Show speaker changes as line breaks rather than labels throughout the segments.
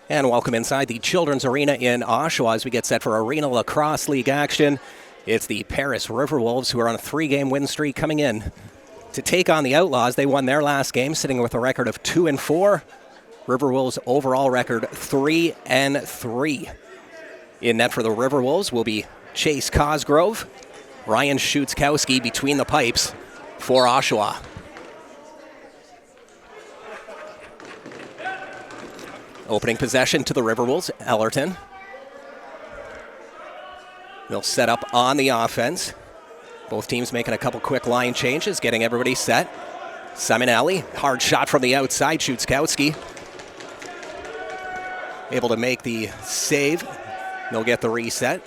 And welcome inside the Children's Arena in Oshawa as we get set for Arena Lacrosse League action. It's the Paris Riverwolves who are on a 3-game win streak coming in to take on the Outlaws. They won their last game, sitting with a record of 2-4. Riverwolves' overall record 3-3. In net for the Riverwolves will be Chase Cosgrove, Ryan Schutzkowski between the pipes for Oshawa. Opening possession to the Riverwolves, Ellerton. They'll set up on the offense. Both teams making a couple quick line changes, getting everybody set. Simonelli, hard shot from the outside, Schutzkowski. Able to make the save. They'll get the reset.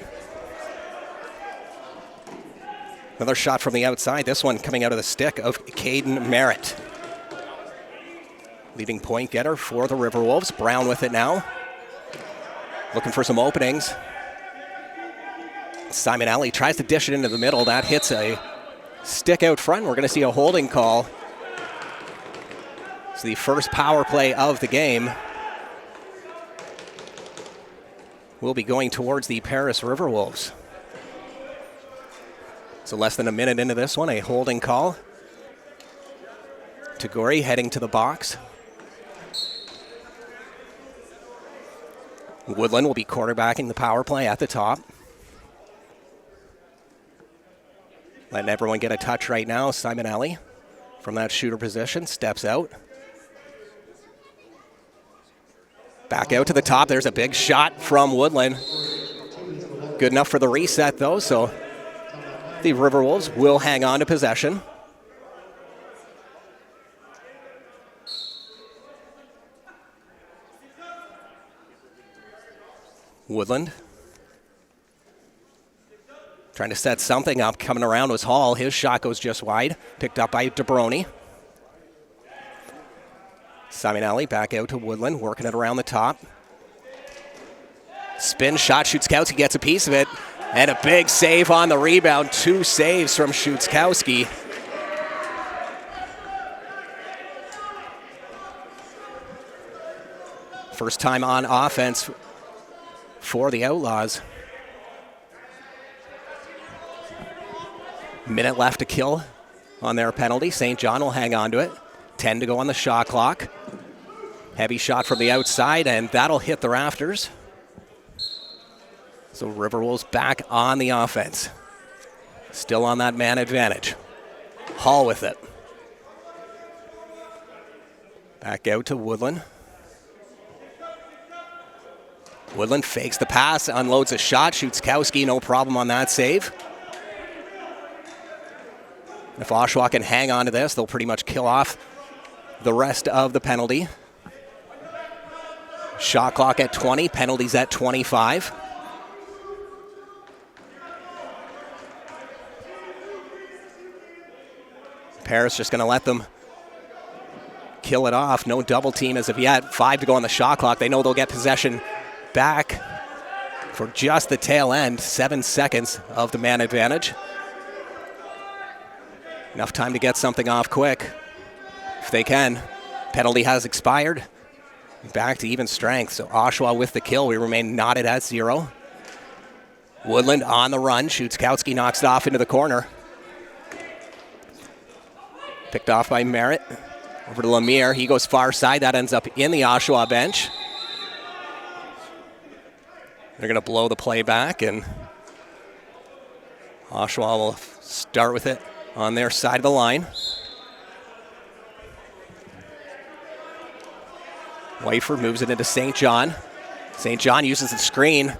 Another shot from the outside, this one coming out of the stick of Caden Merritt. Leading point getter for the Riverwolves. Brown with it now. Looking for some openings. Simonelli tries to dish it into the middle. That hits a stick out front. We're going to see a holding call. It's the first power play of the game. Will be going towards the Paris Riverwolves. So less than a minute into this one, a holding call. Tagori heading to the box. Woodland will be quarterbacking the power play at the top. Letting everyone get a touch right now. Simonelli from that shooter position steps out. Back out to the top. There's a big shot from Woodland. Good enough for the reset, though, so the Riverwolves will hang on to possession. Woodland trying to set something up. Coming around was Hall. His shot goes just wide. Picked up by DeBroni. Simonelli back out to Woodland, working it around the top. Spin shot. Schutzkowski gets a piece of it. And a big save on the rebound. 2 saves from Schutzkowski. First time on offense for the Outlaws. Minute left to kill on their penalty. St. John will hang on to it. 10 to go on the shot clock. Heavy shot from the outside, and that'll hit the rafters. So Riverwolves back on the offense. Still on that man advantage. Hall with it. Back out to Woodland. Woodland fakes the pass, unloads a shot. Schutzkowski, no problem on that save. If Oshawa can hang on to this, they'll pretty much kill off the rest of the penalty. Shot clock at 20, penalties at 25. Paris just going to let them kill it off. No double team as of yet. 5 to go on the shot clock. They know they'll get possession back for just the tail end. 7 seconds of the man advantage. Enough time to get something off quick if they can. Penalty has expired. Back to even strength. So Oshawa with the kill. We remain knotted at 0. Woodland on the run. Schutzkowski knocks it off into the corner. Picked off by Merritt. Over to Lemire. He goes far side. That ends up in the Oshawa bench. They're going to blow the play back, and Oshawa will start with it on their side of the line. Whiteford moves it into St. John. St. John uses the screen.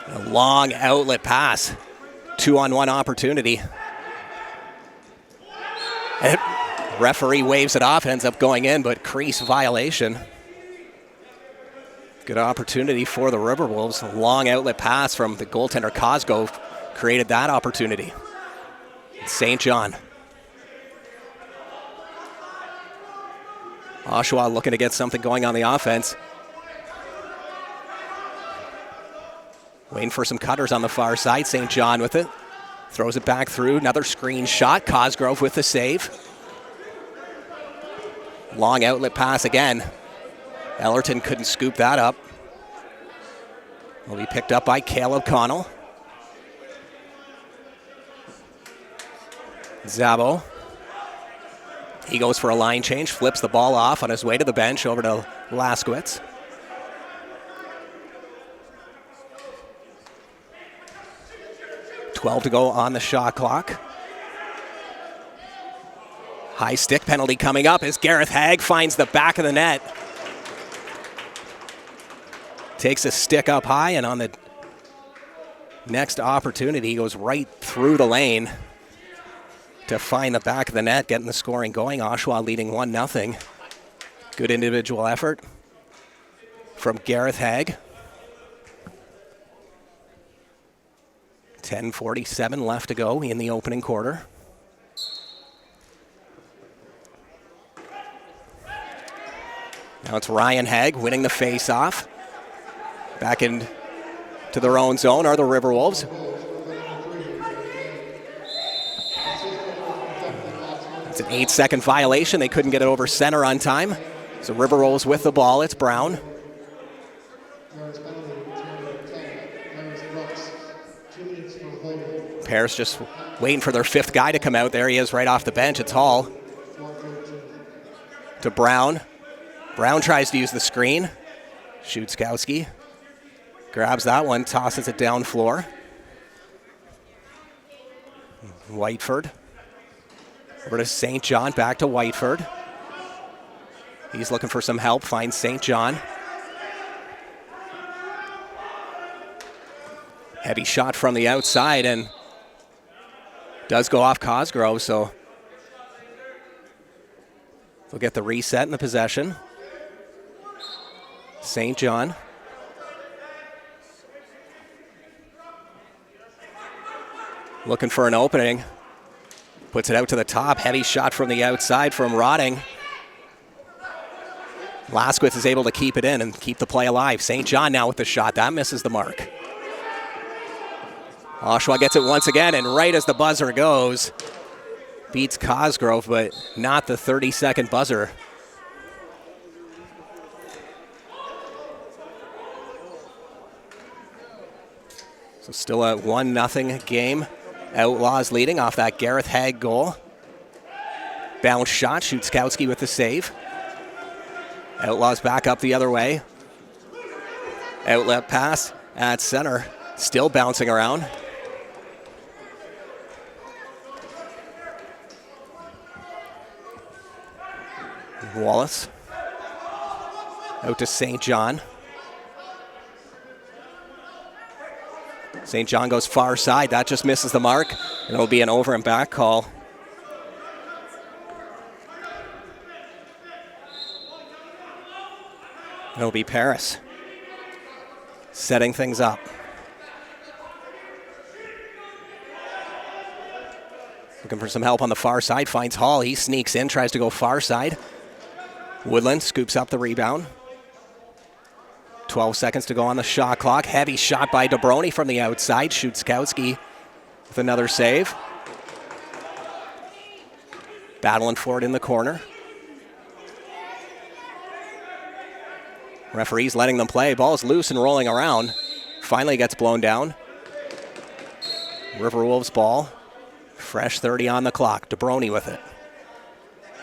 A long outlet pass. 2-on-1 opportunity. And referee waves it off, ends up going in, but crease violation. Good opportunity for the Riverwolves. A long outlet pass from the goaltender Cosgrove created that opportunity. St. John. Oshawa looking to get something going on the offense. Waiting for some cutters on the far side. St. John with it. Throws it back through. Another screen shot. Cosgrove with the save. Long outlet pass again. Ellerton couldn't scoop that up. Will be picked up by Caleb Connell. Zabo. He goes for a line change, flips the ball off on his way to the bench over to Laskowitz. .12 to go on the shot clock. High stick penalty coming up as Gareth Hagg finds the back of the net. Takes a stick up high, and on the next opportunity, he goes right through the lane to find the back of the net, getting the scoring going. Oshawa leading 1-0. Good individual effort from Gareth Hagg. 10:47 left to go in the opening quarter. Now it's Ryan Hagg winning the face-off. Back into their own zone are the Riverwolves. It's an 8-second violation. They couldn't get it over center on time. So Riverwolves with the ball. It's Brown. Paris just waiting for their fifth guy to come out. There he is right off the bench. It's Hall. To Brown. Brown tries to use the screen. Schutzkowski grabs that one, tosses it down floor. Whiteford. Over to St. John, back to Whiteford. He's looking for some help, finds St. John. Heavy shot from the outside and does go off Cosgrove, so they'll get the reset and the possession. St. John. Looking for an opening. Puts it out to the top. Heavy shot from the outside from Rotting. Laskowitz is able to keep it in and keep the play alive. St. John now with the shot. That misses the mark. Oshawa gets it once again, and right as the buzzer goes, beats Cosgrove, but not the 30-second buzzer. So still a 1-0 game. Outlaws leading off that Gareth Hagg goal. Bounce shot, Schutzkowski with the save. Outlaws back up the other way. Outlet pass at center, still bouncing around. Wallace. Out to St. John. St. John goes far side. That just misses the mark. And it'll be an over and back call. It'll be Paris setting things up. Looking for some help on the far side. Finds Hall. He sneaks in, tries to go far side. Woodland scoops up the rebound. 12 seconds to go on the shot clock. Heavy shot by Dobroni from the outside. Schutzkowski with another save. Battling for it in the corner. Referee's letting them play. Ball's loose and rolling around. Finally gets blown down. Riverwolves ball. Fresh 30 on the clock. Dobroni with it.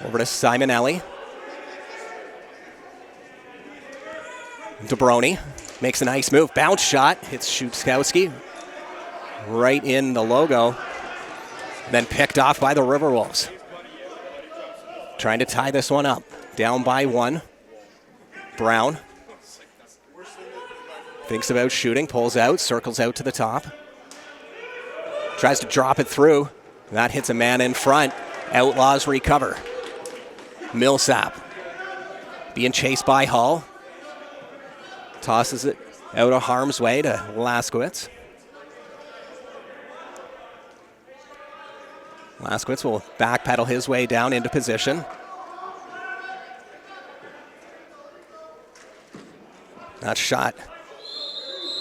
Over to Simonelli. Dobroni makes a nice move. Bounce shot. Hits Schutzkowski. Right in the logo. Then picked off by the Riverwolves. Trying to tie this one up. Down by one. Brown. Thinks about shooting. Pulls out. Circles out to the top. Tries to drop it through. That hits a man in front. Outlaws recover. Millsap. Being chased by Hull. Tosses it out of harm's way to Laskowitz. Laskowitz will backpedal his way down into position. That shot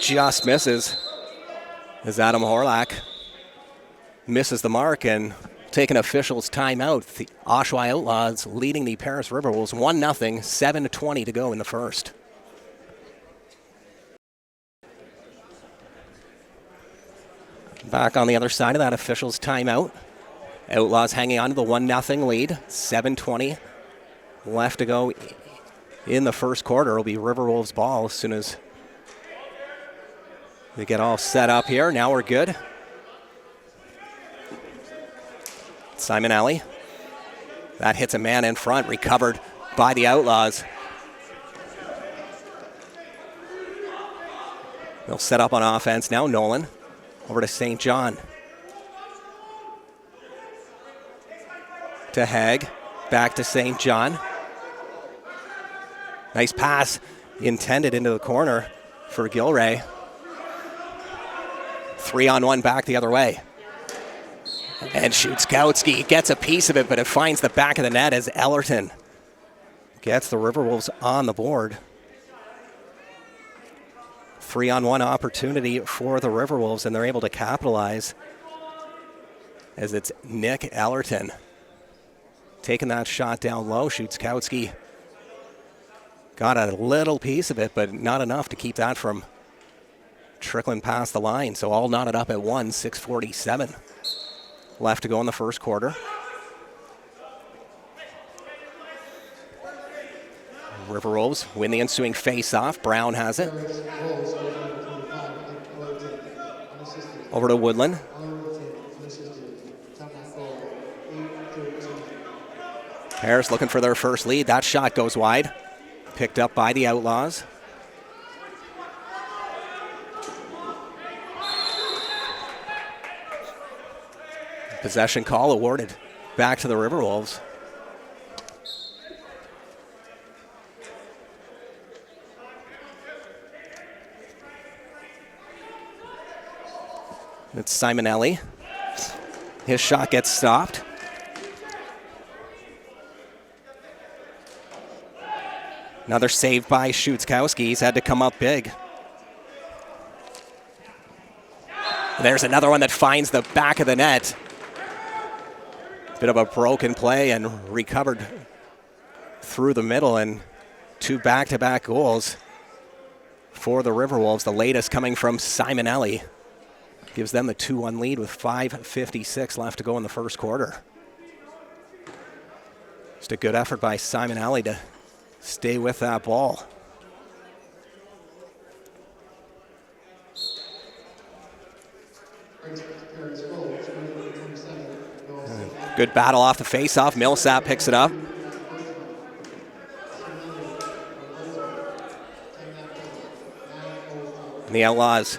just misses as Adam Horlak misses the mark, and Take an official's timeout. The Oshawa Outlaws leading the Paris Riverwolves 1-0, 7:20 to go in the first. Back on the other side of that official's timeout. Outlaws hanging on to the 1-0 lead. 7:20 left to go in the first quarter. It'll be Riverwolves' ball as soon as they get all set up here. Now we're good. Simon Alley. That hits a man in front, recovered by the Outlaws. They'll set up on offense now. Nolan over to St. John. To Haig. Back to St. John. Nice pass intended into the corner for Gilray. 3-on-1 back the other way. And Schutzkowski gets a piece of it, but it finds the back of the net as Ellerton gets the Riverwolves on the board. 3-on-1 opportunity for the Riverwolves, and they're able to capitalize as it's Nick Ellerton taking that shot down low. Schutzkowski got a little piece of it, but not enough to keep that from trickling past the line. So all knotted up at 6:47 left to go in the first quarter. Riverwolves win the ensuing face-off. Brown has it. Over to Woodland. Paris looking for their first lead. That shot goes wide. Picked up by the Outlaws. Possession call awarded back to the Riverwolves. It's Simonelli. His shot gets stopped. Another save by Schutzkowski. He's had to come up big. There's another one that finds the back of the net. Bit of a broken play and recovered through the middle, and two back-to-back goals for the Riverwolves. The latest coming from Simonelli. Gives them the 2-1 lead with 5:56 left to go in the first quarter. Just a good effort by Simonelli to stay with that ball. Good battle off the face-off. Millsap picks it up. And the Outlaws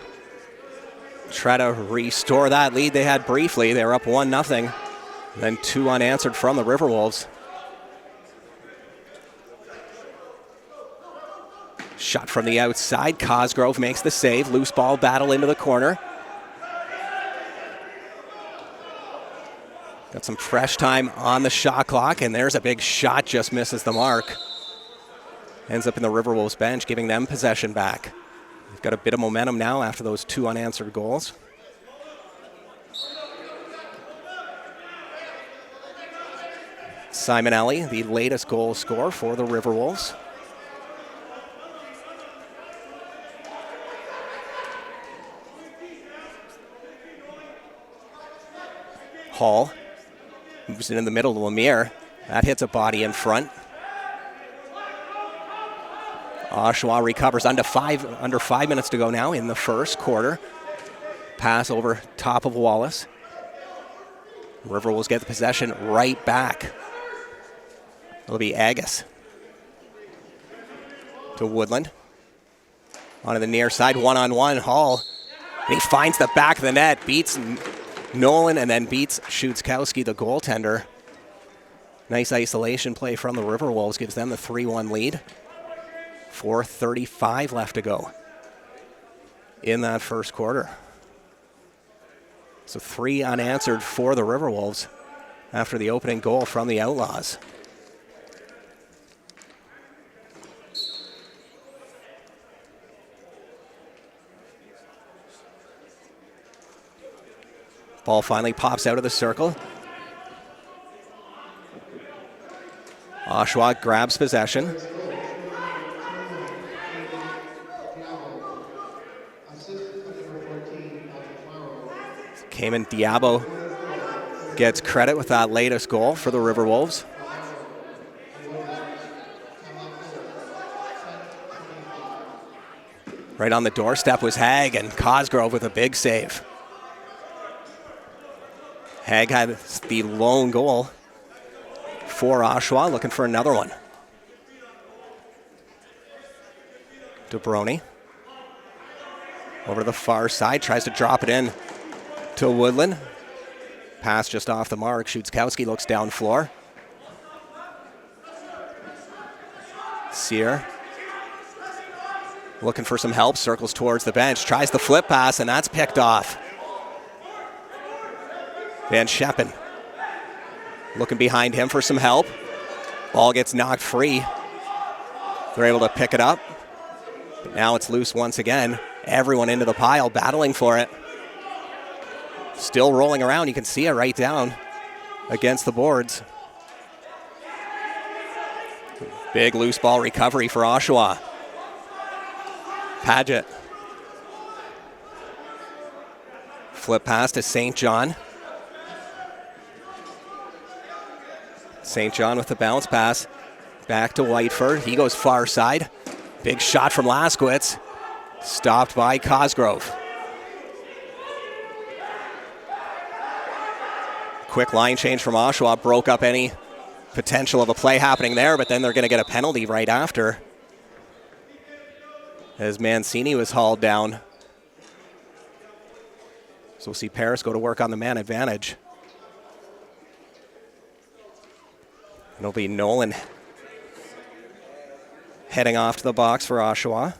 try to restore that lead they had briefly. They were up 1-0. Then two unanswered from the Riverwolves. Shot from the outside. Cosgrove makes the save. Loose ball battle into the corner. Got some fresh time on the shot clock, and there's a big shot, just misses the mark. Ends up in the Riverwolves bench, giving them possession back. They've got a bit of momentum now after those two unanswered goals. Simonelli, the latest goal scorer for the Riverwolves. Hall moves it in the middle to Lemire. That hits a body in front. Oshawa recovers under 5 minutes to go now in the first quarter. Pass over top of Wallace. Riverwolves get the possession right back. It'll be Agus to Woodland. Onto the near side, one-on-one, Hall. And he finds the back of the net, beats Nolan, and then beats Schutzkowski, the goaltender. Nice isolation play from the Riverwolves, gives them the 3-1 lead. 4:35 left to go in that first quarter. So 3 unanswered for the Riverwolves after the opening goal from the Outlaws. Ball finally pops out of the circle. Oshawa grabs possession. Cayman Diabo gets credit with that latest goal for the Riverwolves. Right on the doorstep was Haig, and Cosgrove with a big save. Haig had the lone goal for Oshawa, looking for another one. DeBroni over to the far side, tries to drop it in to Woodland. Pass just off the mark. Szuczkowski looks down floor. Sear looking for some help, circles towards the bench, tries the flip pass, and that's picked off. Van Scheppen looking behind him for some help. Ball gets knocked free. They're able to pick it up. But now it's loose once again. Everyone into the pile, battling for it. Still rolling around. You can see it right down against the boards. Big loose ball recovery for Oshawa. Paget. Flip pass to St. John. St. John with the bounce pass. Back to Whiteford. He goes far side. Big shot from Laskowitz. Stopped by Cosgrove. Quick line change from Oshawa. Broke up any potential of a play happening there, but then they're going to get a penalty right after, as Mancini was hauled down. So we'll see Paris go to work on the man advantage. It'll be Nolan heading off to the box for Oshawa.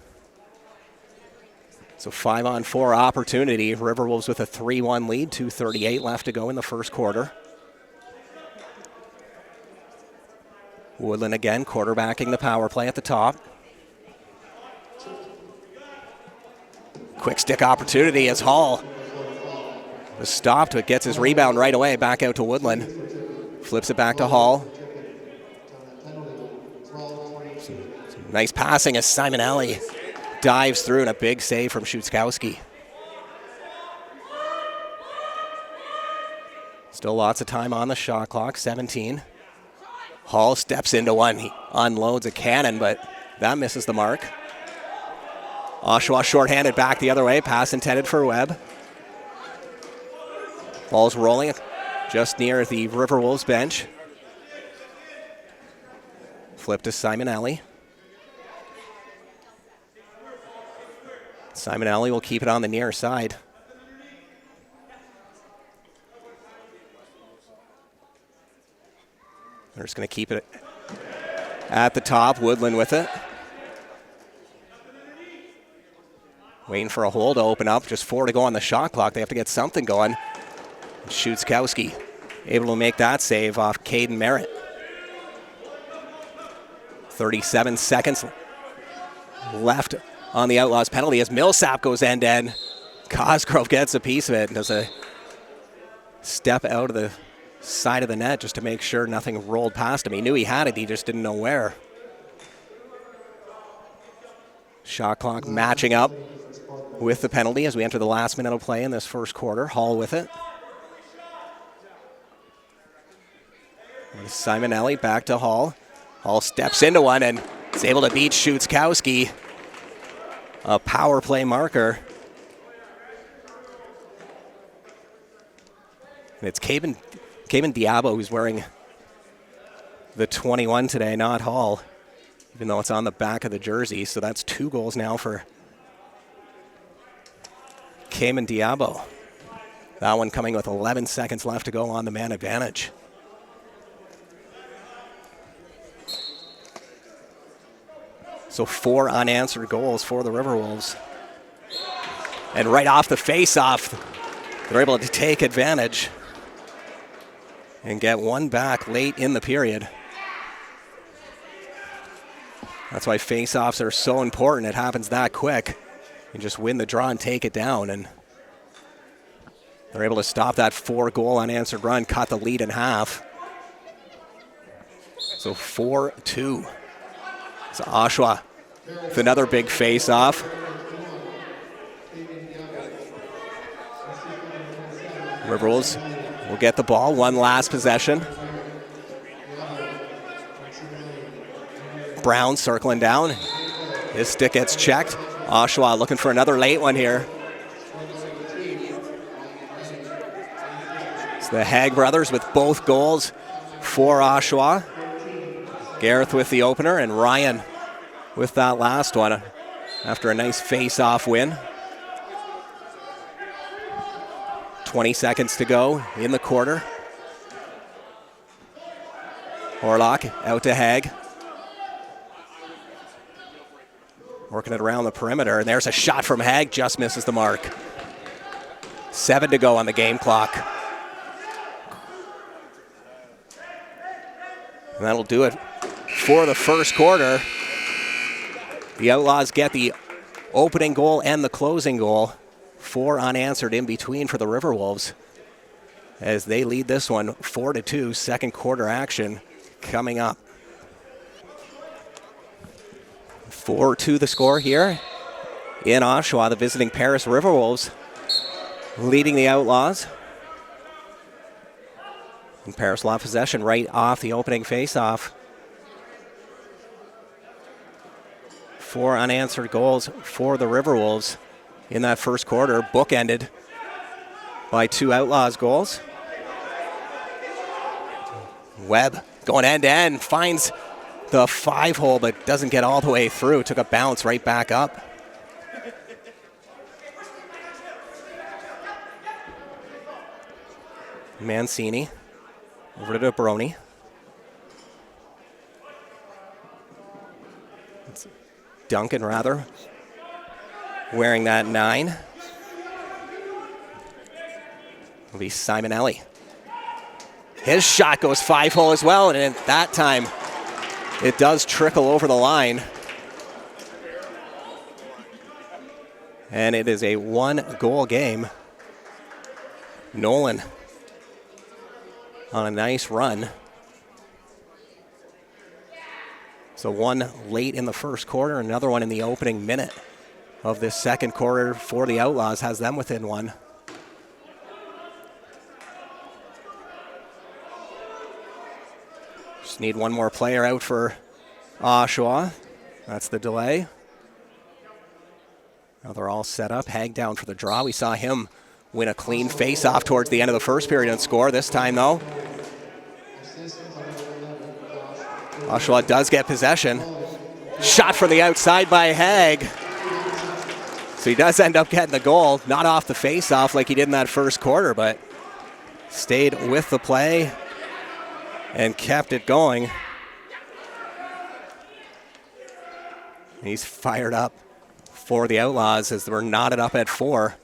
So 5-on-4 opportunity. Riverwolves with a 3-1 lead, 2:38 left to go in the first quarter. Woodland again quarterbacking the power play at the top. Quick stick opportunity as Hall was stopped, but gets his rebound right away. Back out to Woodland. Flips it back to Hall. Some nice passing as Simon Alley dives through, and a big save from Szuczkowski. Still lots of time on the shot clock, 17. Hall steps into one. He unloads a cannon, but that misses the mark. Oshawa shorthanded back the other way. Pass intended for Webb. Ball's rolling just near the Riverwolves bench. Flip to Simon Alley. Simon Alley will keep it on the near side. They're just going to keep it at the top. Woodland with it. Waiting for a hole to open up. Just 4 to go on the shot clock. They have to get something going. Szuczkowski able to make that save off Caden Merritt. 37 seconds left on the Outlaws penalty as Millsap goes end-to-end. Cosgrove gets a piece of it and does a step out of the side of the net just to make sure nothing rolled past him. He knew he had it, he just didn't know where. Shot clock matching up with the penalty as we enter the last minute of play in this first quarter. Hall with it. Simon Alley back to Hall. Hall steps into one and is able to beat Szuczkowski. A power play marker. And it's Cayman Diabo who's wearing the 21 today, not Hall, even though it's on the back of the jersey. So that's 2 goals now for Cayman Diabo. That one coming with 11 seconds left to go on the man advantage. So 4 unanswered goals for the Riverwolves. And right off the face-off, they're able to take advantage and get one back late in the period. That's why face-offs are so important. It happens that quick. You just win the draw and take it down. And they're able to stop that 4-goal unanswered run, cut the lead in half. So 4-2. So Oshawa with another big face-off. Riverwolves will get the ball, one last possession. Brown circling down. His stick gets checked. Oshawa looking for another late one here. It's the Haig brothers with both goals for Oshawa. Gareth with the opener and Ryan with that last one after a nice face-off win. 20 seconds to go in the quarter. Orlock out to Haig. Working it around the perimeter, and there's a shot from Haig, just misses the mark. 7 to go on the game clock. And that'll do it for the first quarter. The Outlaws get the opening goal and the closing goal. 4 unanswered in between for the Riverwolves as they lead this one 4-2. Second quarter action coming up. 4-2 the score here in Oshawa. The visiting Paris Riverwolves leading the Outlaws. And Paris lost possession right off the opening face-off. 4 unanswered goals for the Riverwolves in that first quarter, bookended by 2 Outlaws goals. Webb going end-to-end, finds the 5-hole, but doesn't get all the way through. Took a bounce right back up. Mancini over to Brony. It's Duncan, rather, wearing that 9. It'll be Simonelli. His shot goes 5-hole as well, and at that time, it does trickle over the line. And it is a 1-goal game. Nolan on a nice run. So one late in the first quarter, another one in the opening minute of this second quarter for the Outlaws, has them within 1. Just need one more player out for Oshawa. That's the delay. Now they're all set up. Haig down for the draw. We saw him win a clean face-off towards the end of the first period and score. This time, though, Oshawa does get possession. Shot from the outside by Haig. So he does end up getting the goal. Not off the face-off like he did in that first quarter, but stayed with the play and kept it going. He's fired up for the Outlaws as we're knotted up at 4.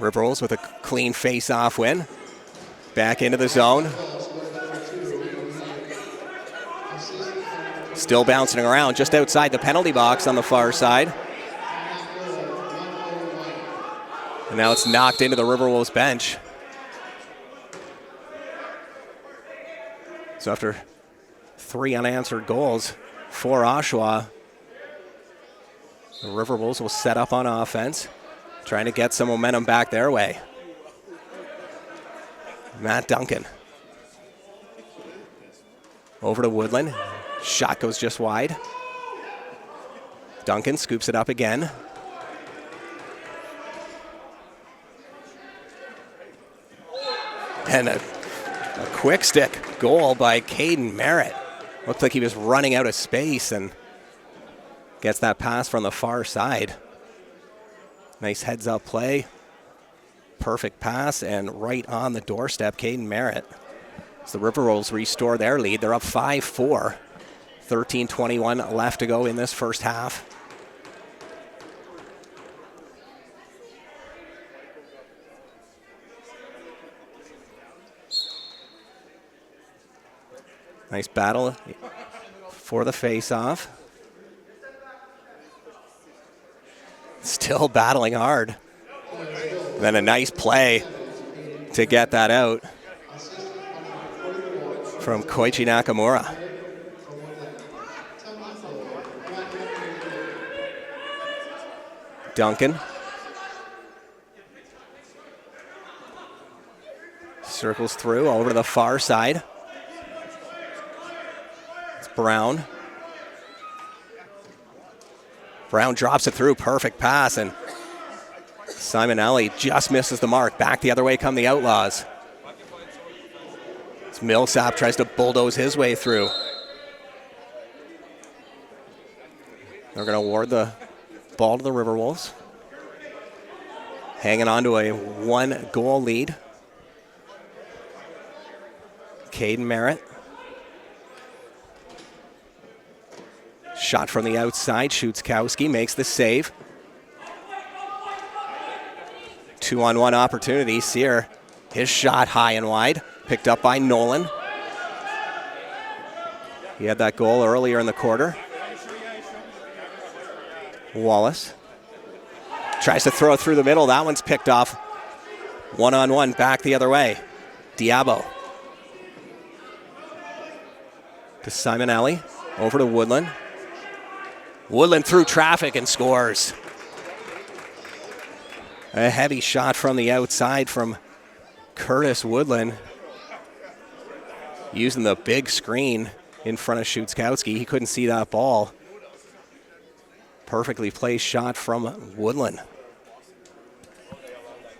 Riverwolves with a clean face-off win. Back into the zone. Still bouncing around just outside the penalty box on the far side. And now it's knocked into the Riverwolves bench. So after 3 unanswered goals for Oshawa, the Riverwolves will set up on offense, trying to get some momentum back their way. Matt Duncan. Over to Woodland. Shot goes just wide. Duncan scoops it up again. And a quick stick goal by Caden Merritt. Looked like he was running out of space and gets that pass from the far side. Nice heads-up play. Perfect pass and right on the doorstep, Caden Merritt. As the Riverwolves restore their lead, they're up 5-4. 13:21 left to go in this first half. Nice battle for the face-off. Still battling hard Then a nice play to get that out from Koichi Nakamura. Duncan. Circles through over to the far side. It's Brown. Brown drops it through. Perfect pass. And Simonelli just misses the mark. Back the other way come the Outlaws. As Millsap tries to bulldoze his way through. They're going to award the ball to the Riverwolves. Hanging on to a 1-goal lead. Caden Merritt. Shot from the outside. Shutzkowski makes the save. 2-on-1 opportunity. Sear, his shot high and wide. Picked up by Nolan. He had that goal earlier in the quarter. Wallace tries to throw it through the middle. That one's picked off. 1-on-1 back the other way. Diabo. To Simonelli. Over to Woodland. Woodland through traffic and scores. A heavy shot from the outside from Curtis Woodland. Using the big screen in front of Shutzkowski. He couldn't see that ball. Perfectly placed shot from Woodland.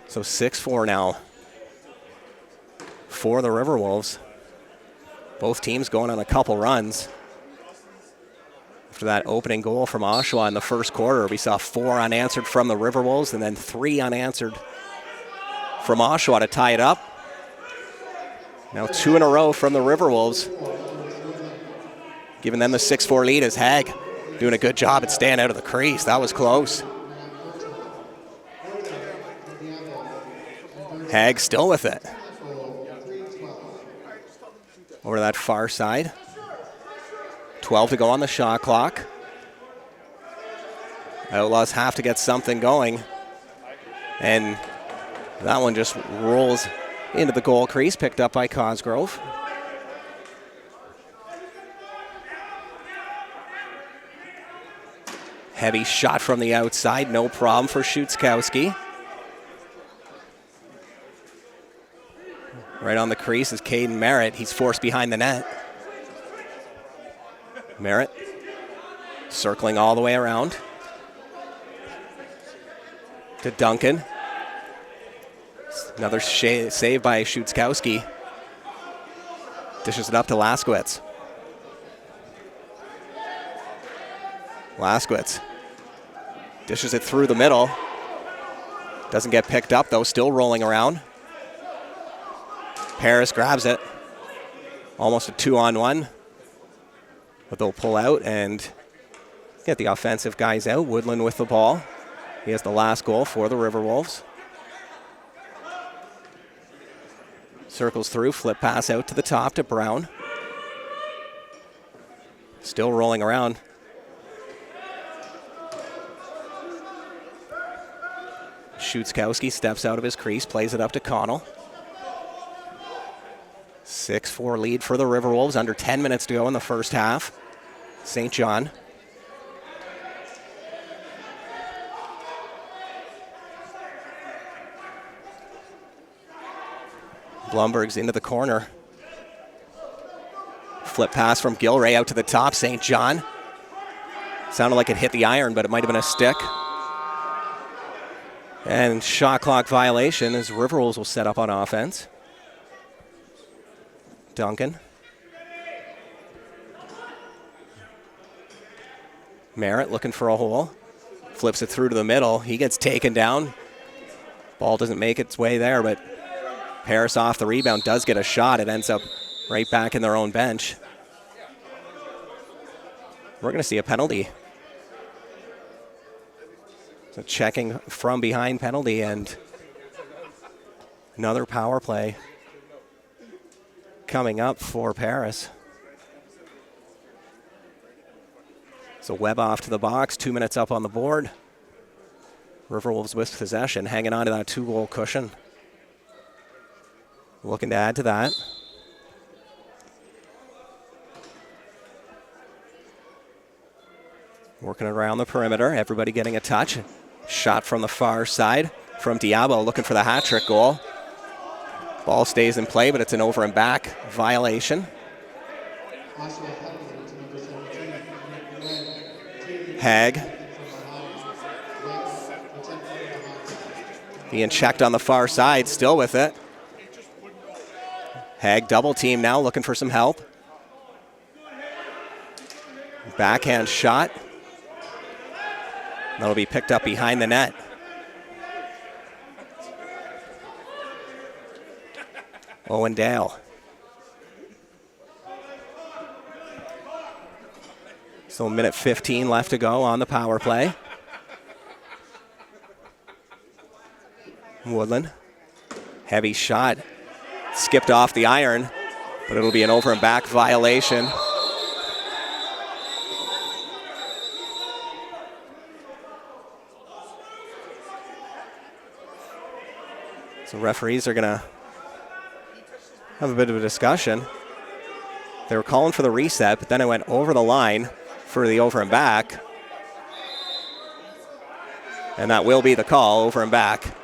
So 6-4 now for the Riverwolves. Both teams going on a couple runs. After that opening goal from Oshawa in the first quarter, we saw 4 unanswered from the Riverwolves and then 3 unanswered from Oshawa to tie it up. Now 2 in a row from the Riverwolves. Giving them the 6-4 lead as Hag doing a good job at staying out of the crease. That was close. Hag still with it. Over to that far side. 12 to go on the shot clock. Outlaws have to get something going. And that one just rolls into the goal crease, picked up by Cosgrove. Heavy shot from the outside, no problem for Shutzkowski. Right on the crease is Caden Merritt. He's forced behind the net. Merritt circling all the way around to Duncan. Another save by Shutzkowski. Dishes it up to Laskowitz. Laskowitz dishes it through the middle. Doesn't get picked up though, still rolling around. Paris grabs it. Almost a 2-on-1. But they'll pull out and get the offensive guys out. Woodland with the ball. He has the last goal for the Riverwolves. Circles through, flip pass out to the top to Brown. Still rolling around. Shutzkowski steps out of his crease, plays it up to Connell. 6-4 lead for the Riverwolves, under 10 minutes to go in the first half. St. John. Blumberg's into the corner. Flip pass from Gilray out to the top, St. John. Sounded like it hit the iron, but it might have been a stick. And shot clock violation as Riverwolves will set up on offense. Duncan. Merritt looking for a hole. Flips it through to the middle. He gets taken down. Ball doesn't make its way there, but Paris off the rebound does get a shot. It ends up right back in their own bench. We're going to see a penalty. So checking from behind penalty and another power play coming up for Paris. So Webb off to the box, 2 minutes up on the board. Riverwolves with possession, hanging on to that 2-goal cushion. Looking to add to that. Working around the perimeter, everybody getting a touch. Shot from the far side from Diabo, looking for the hat-trick goal. Ball stays in play, but it's an over and back violation. Hag being checked on the far side, still with it. Hag double team now, looking for some help. Backhand shot. That'll be picked up behind the net. Owen Dale. So a minute 15 left to go on the power play. Woodland. Heavy shot. Skipped off the iron, but it'll be an over and back violation. So referees are going to have a bit of a discussion. They were calling for the reset, but then it went over the line for the over and back. And that will be the call, over and back.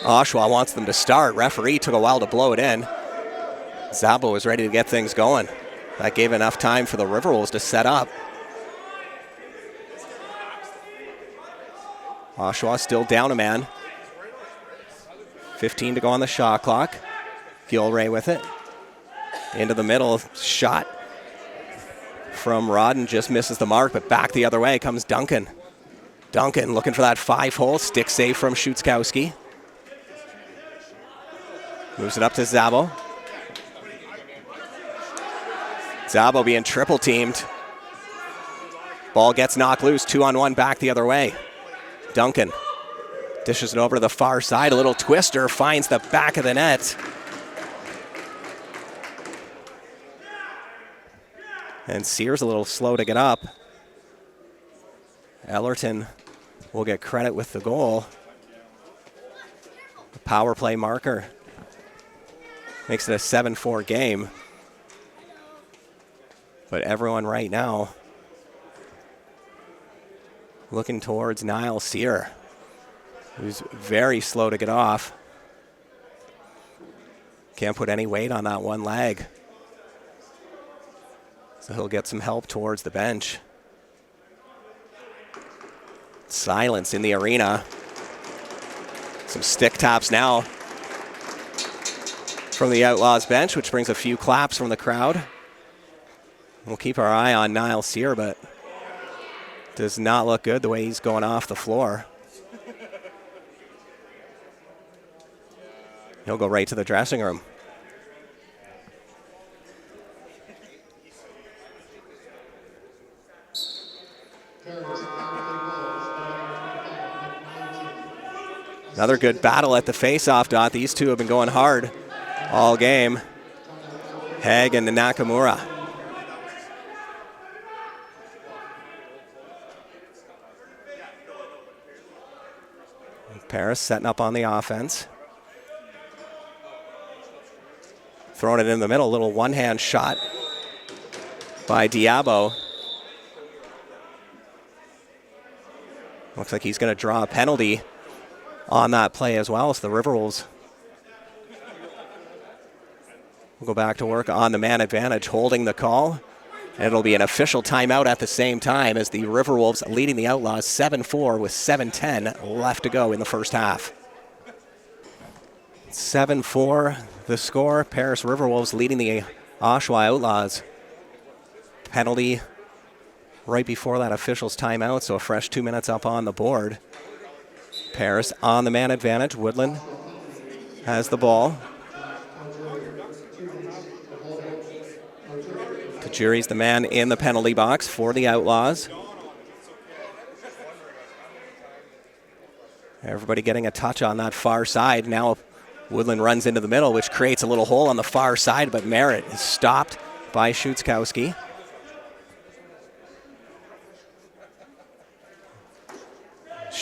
Oshawa wants them to start. Referee took a while to blow it in. Zabo was ready to get things going. That gave enough time for the Riverwolves to set up. Oshawa still down a man. 15 to go on the shot clock. Gilray with it. Into the middle, shot from Rodden, just misses the mark, but back the other way comes Duncan. Duncan looking for that 5-hole, stick save from Schutzkowski. Moves it up to Zabo. Zabo being triple teamed. Ball gets knocked loose, 2-on-1 back the other way. Duncan dishes it over to the far side, a little twister, finds the back of the net. And Sears a little slow to get up. Ellerton will get credit with the goal. The power play marker makes it a 7-4 game. But everyone right now looking towards Niall Sear, who's very slow to get off. Can't put any weight on that one leg. So he'll get some help towards the bench. Silence in the arena. Some stick taps now from the Outlaws bench, which brings a few claps from the crowd. We'll keep our eye on Niall Sear, but does not look good the way he's going off the floor. He'll go right to the dressing room. Another good battle at the face-off dot. These two have been going hard all game. Hag and Nakamura. Paris setting up on the offense. Throwing it in the middle, little one-hand shot by Diabo. Looks like he's going to draw a penalty on that play as well. So the Riverwolves will go back to work on the man advantage, holding the call. And it'll be an official timeout at the same time as the Riverwolves leading the Outlaws 7-4 with 7:10 left to go in the first half. 7-4 the score. Paris Riverwolves leading the Oshawa Outlaws. Penalty right before that official's timeout, so a fresh 2 minutes up on the board. Paris on the man advantage. Woodland has the ball. Tajiri's the man in the penalty box for the Outlaws. Everybody getting a touch on that far side. Now Woodland runs into the middle, which creates a little hole on the far side, but Merritt is stopped by Schutzkowski.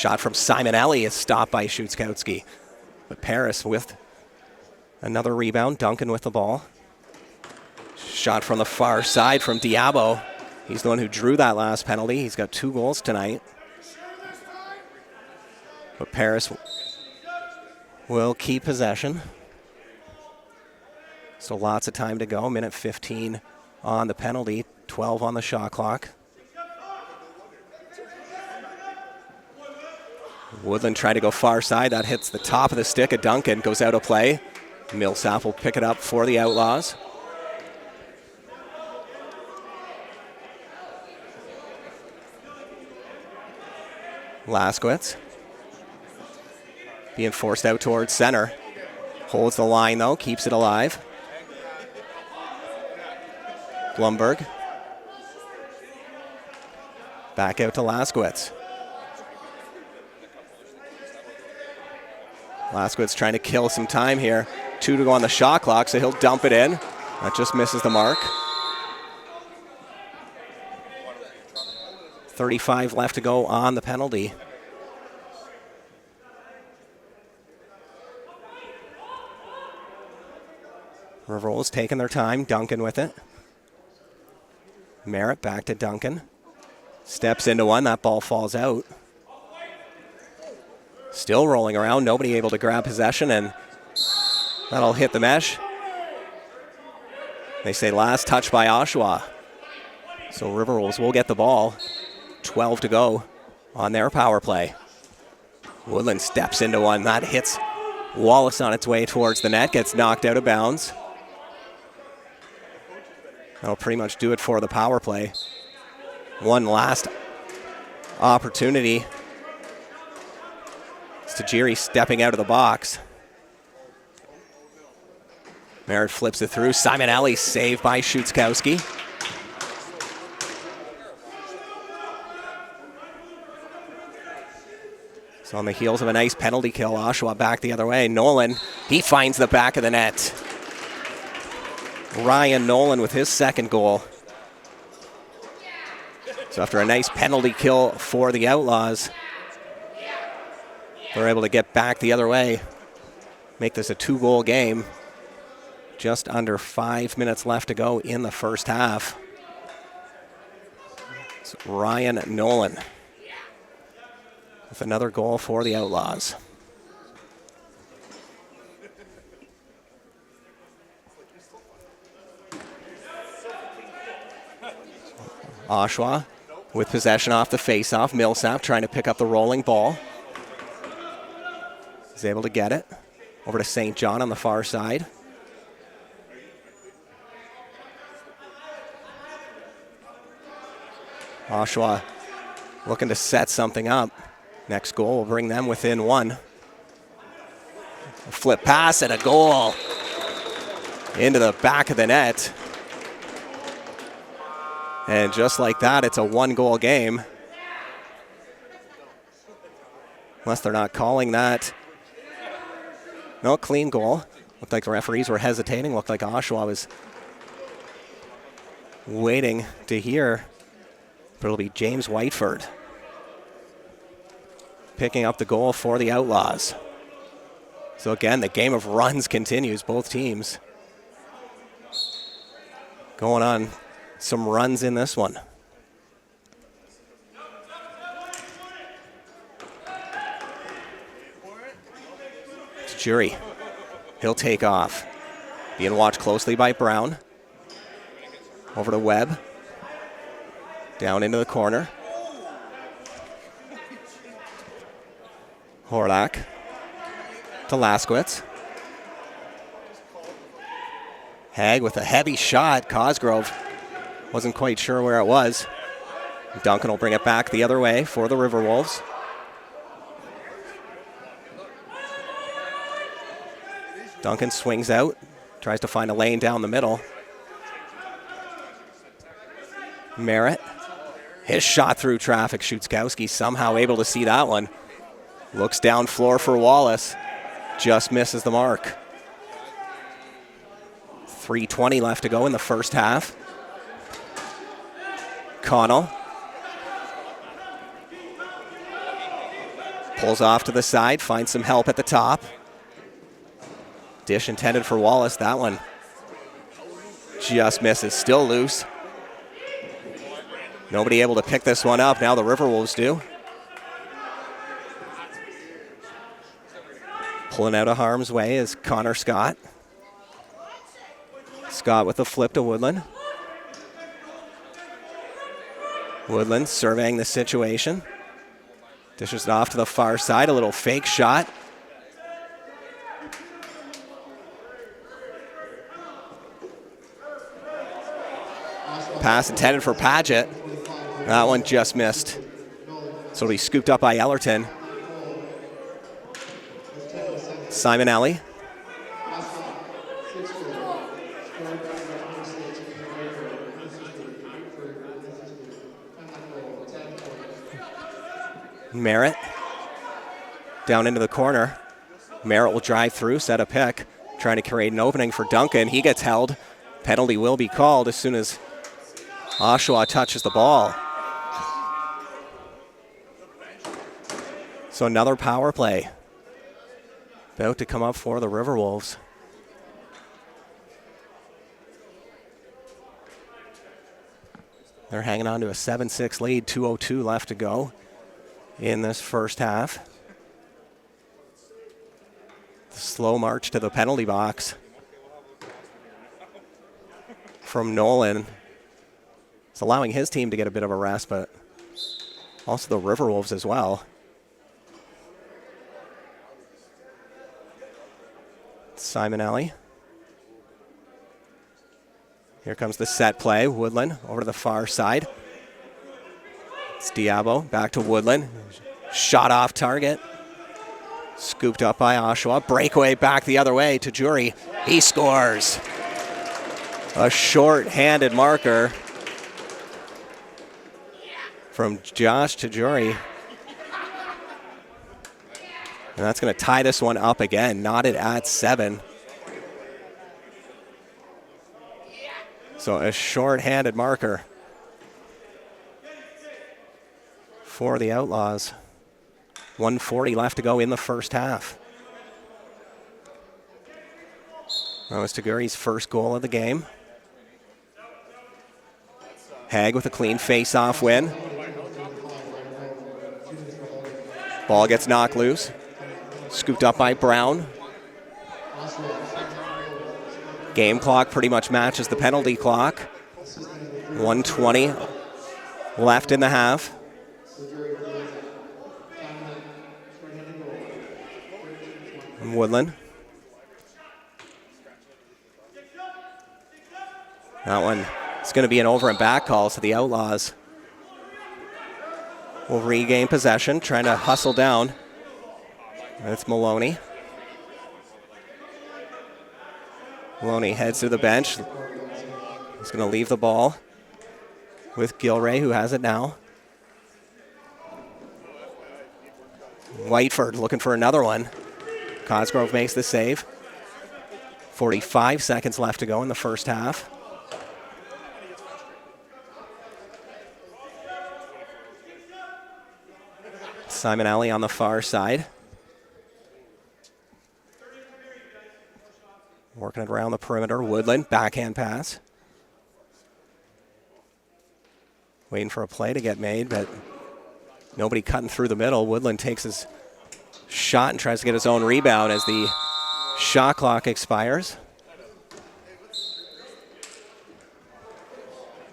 Shot from Simonelli is stopped by Szuczkowski. But Paris with another rebound. Duncan with the ball. Shot from the far side from Diabo. He's the one who drew that last penalty. He's got 2 goals tonight. But Paris will keep possession. So lots of time to go. Minute 15 on the penalty, 12 on the shot clock. Woodland trying to go far side. That hits the top of the stick of Duncan. Goes out of play. Millsap will pick it up for the Outlaws. Laskowitz being forced out towards center. Holds the line though, keeps it alive. Blumberg. Back out to Laskowitz. Laskowitz trying to kill some time here. 2 to go on the shot clock, so he'll dump it in. That just misses the mark. 35 left to go on the penalty. Riverwolves taking their time. Duncan with it. Merritt back to Duncan. Steps into one. That ball falls out. Still rolling around. Nobody able to grab possession, and that'll hit the mesh. They say last touch by Oshawa. So Riverwolves will get the ball. 12 to go on their power play. Woodland steps into one. That hits Wallace on its way towards the net. Gets knocked out of bounds. That'll pretty much do it for the power play. One last opportunity. It's Tajiri stepping out of the box. Merritt flips it through. Simonelli saved by Szuczkowski. So on the heels of a nice penalty kill, Oshawa back the other way. Nolan, he finds the back of the net. Ryan Nolan with his second goal. So after a nice penalty kill for the Outlaws, they're able to get back the other way, make this a 2-goal game. Just under 5 minutes left to go in the first half. It's Ryan Nolan with another goal for the Outlaws. Oshawa with possession off the faceoff. Millsap trying to pick up the rolling ball. He's able to get it. Over to St. John on the far side. Oshawa looking to set something up. Next goal will bring them within 1. A flip pass and a goal into the back of the net. And just like that, it's a 1-goal game. Unless they're not calling that. No, clean goal. Looked like the referees were hesitating. Looked like Oshawa was waiting to hear. But it'll be James Whiteford picking up the goal for the Outlaws. So again, the game of runs continues. Both teams going on some runs in this one. It's Jury. He'll take off. Being watched closely by Brown. Over to Webb. Down into the corner. Horlak to Laskowitz. Hag with a heavy shot. Cosgrove wasn't quite sure where it was. Duncan will bring it back the other way for the Riverwolves. Duncan swings out, tries to find a lane down the middle. Merritt, his shot through traffic. Szuczkowski somehow able to see that one. Looks down floor for Wallace, just misses the mark. 3:20 left to go in the first half. Connell. Pulls off to the side, finds some help at the top. Dish intended for Wallace. That one just misses, still loose. Nobody able to pick this one up. Now the Riverwolves do. Pulling out of harm's way is Connor Scott. Scott with the flip to Woodland. Woodland surveying the situation. Dishes it off to the far side, a little fake shot. Pass intended for Padgett. That one just missed. So it'll be scooped up by Ellerton. Simonelli. Merritt down into the corner. Merritt will drive through, set a pick, trying to create an opening for Duncan. He gets held. Penalty will be called as soon as Oshawa touches the ball. So another power play about to come up for the Riverwolves. They're hanging on to a 7-6 lead, 2:02 left to go in this first half. The slow march to the penalty box from Nolan. It's allowing his team to get a bit of a rest, but also the Riverwolves as well. Simonelli. Here comes the set play. Woodland over to the far side. It's Diabo back to Woodland. Shot off target. Scooped up by Oshawa. Breakaway back the other way to Jury. He scores. A short-handed marker from Josh to Jury. And that's going to tie this one up again. Knotted at 7. So a short-handed marker for the Outlaws. 1:40 left to go in the first half. That was Taguri's first goal of the game. Haig with a clean face-off win. Ball gets knocked loose. Scooped up by Brown. Game clock pretty much matches the penalty clock. 1:20 left in the half. Woodland. That one is going to be an over and back call, so the Outlaws will regain possession, trying to hustle down. That's Maloney. Maloney heads to the bench. He's going to leave the ball with Gilray, who has it now. Whiteford looking for another one. Cosgrove makes the save. 45 seconds left to go in the first half. Simonelli on the far side. Working it around the perimeter. Woodland, backhand pass. Waiting for a play to get made, but nobody cutting through the middle. Woodland takes his shot and tries to get his own rebound as the shot clock expires.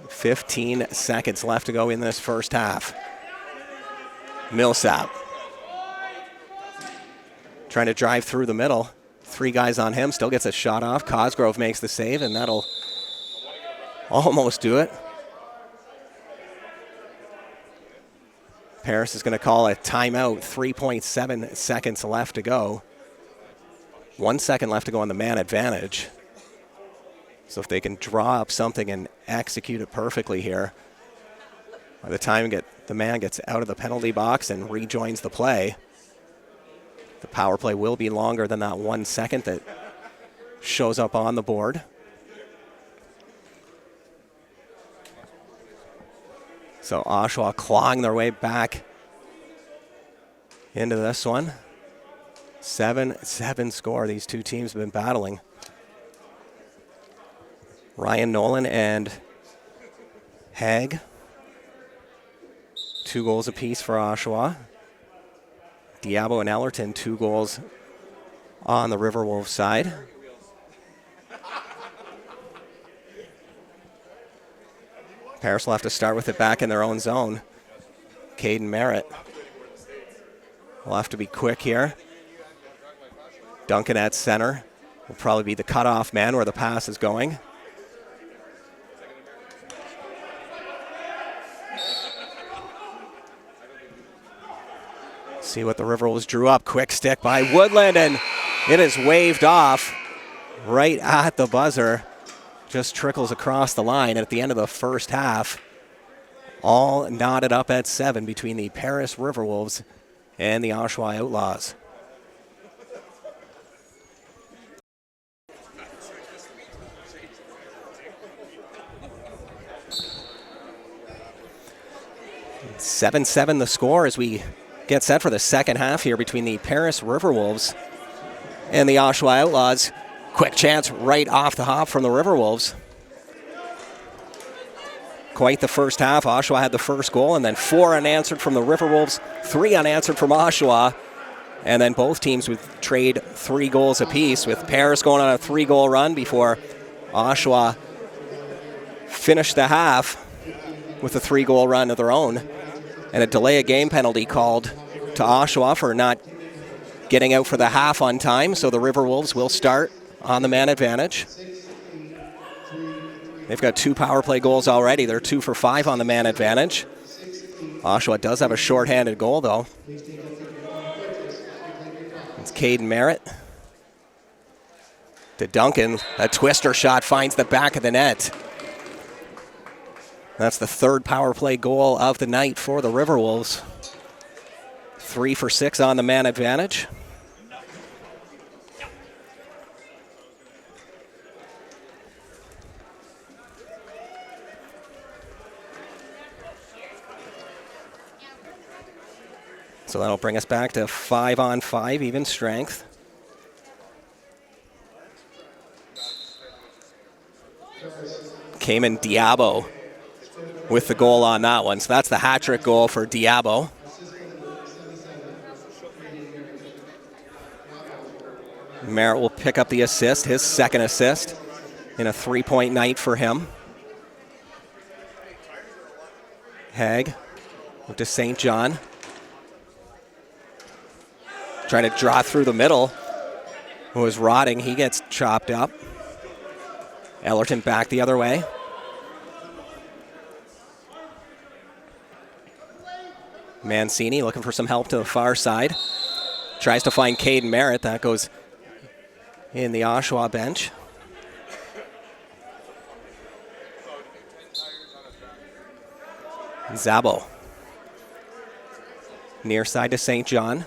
15 seconds left to go in this first half. Millsap trying to drive through the middle. 3 guys on him, still gets a shot off. Cosgrove makes the save, and that'll almost do it. Paris is going to call a timeout. 3.7 seconds left to go. 1 second left to go on the man advantage. So if they can draw up something and execute it perfectly here, by the time the man gets out of the penalty box and rejoins the play, the power play will be longer than that 1 second that shows up on the board. So Oshawa clawing their way back into this one. 7-7 score. These two teams have been battling. Ryan Nolan and Haig. 2 goals apiece for Oshawa. Diabo and Ellerton, 2 goals on the Riverwolves side. Paris will have to start with it back in their own zone. Caden Merritt will have to be quick here. Duncan at center will probably be the cutoff man where the pass is going. See what the Riverwolves drew up. Quick stick by Woodland, and it is waved off right at the buzzer. Just trickles across the line. And at the end of the first half, all knotted up at 7 between the Paris Riverwolves and the Oshawa Outlaws. It's 7-7 the score as we get set for the second half here between the Paris Riverwolves and the Oshawa Outlaws. Quick chance right off the hop from the Riverwolves. Quite the first half. Oshawa had the first goal, and then 4 unanswered from the Riverwolves, 3 unanswered from Oshawa, and then both teams would trade 3 goals apiece, with Paris going on a 3-goal run before Oshawa finished the half with a 3-goal run of their own, and a delay of game penalty called to Oshawa for not getting out for the half on time, so the Riverwolves will start on the man advantage. They've got 2 power play goals already. They're 2 for 5 on the man advantage. Oshawa does have a shorthanded goal, though. It's Caden Merritt. To Duncan. A twister shot finds the back of the net. That's the 3rd power play goal of the night for the Riverwolves. 3 for 6 on the man advantage. So that'll bring us back to 5-on-5 even strength. Cayman Diabo with the goal on that one. So that's the hat-trick goal for Diabo. Merritt will pick up the assist, his 2nd assist in a 3-point night for him. Haig to St. John. Trying to draw through the middle. Who is rotting. He gets chopped up. Ellerton back the other way. Mancini looking for some help to the far side. Tries to find Caden Merritt. That goes in the Oshawa bench. Zabo. Near side to St. John.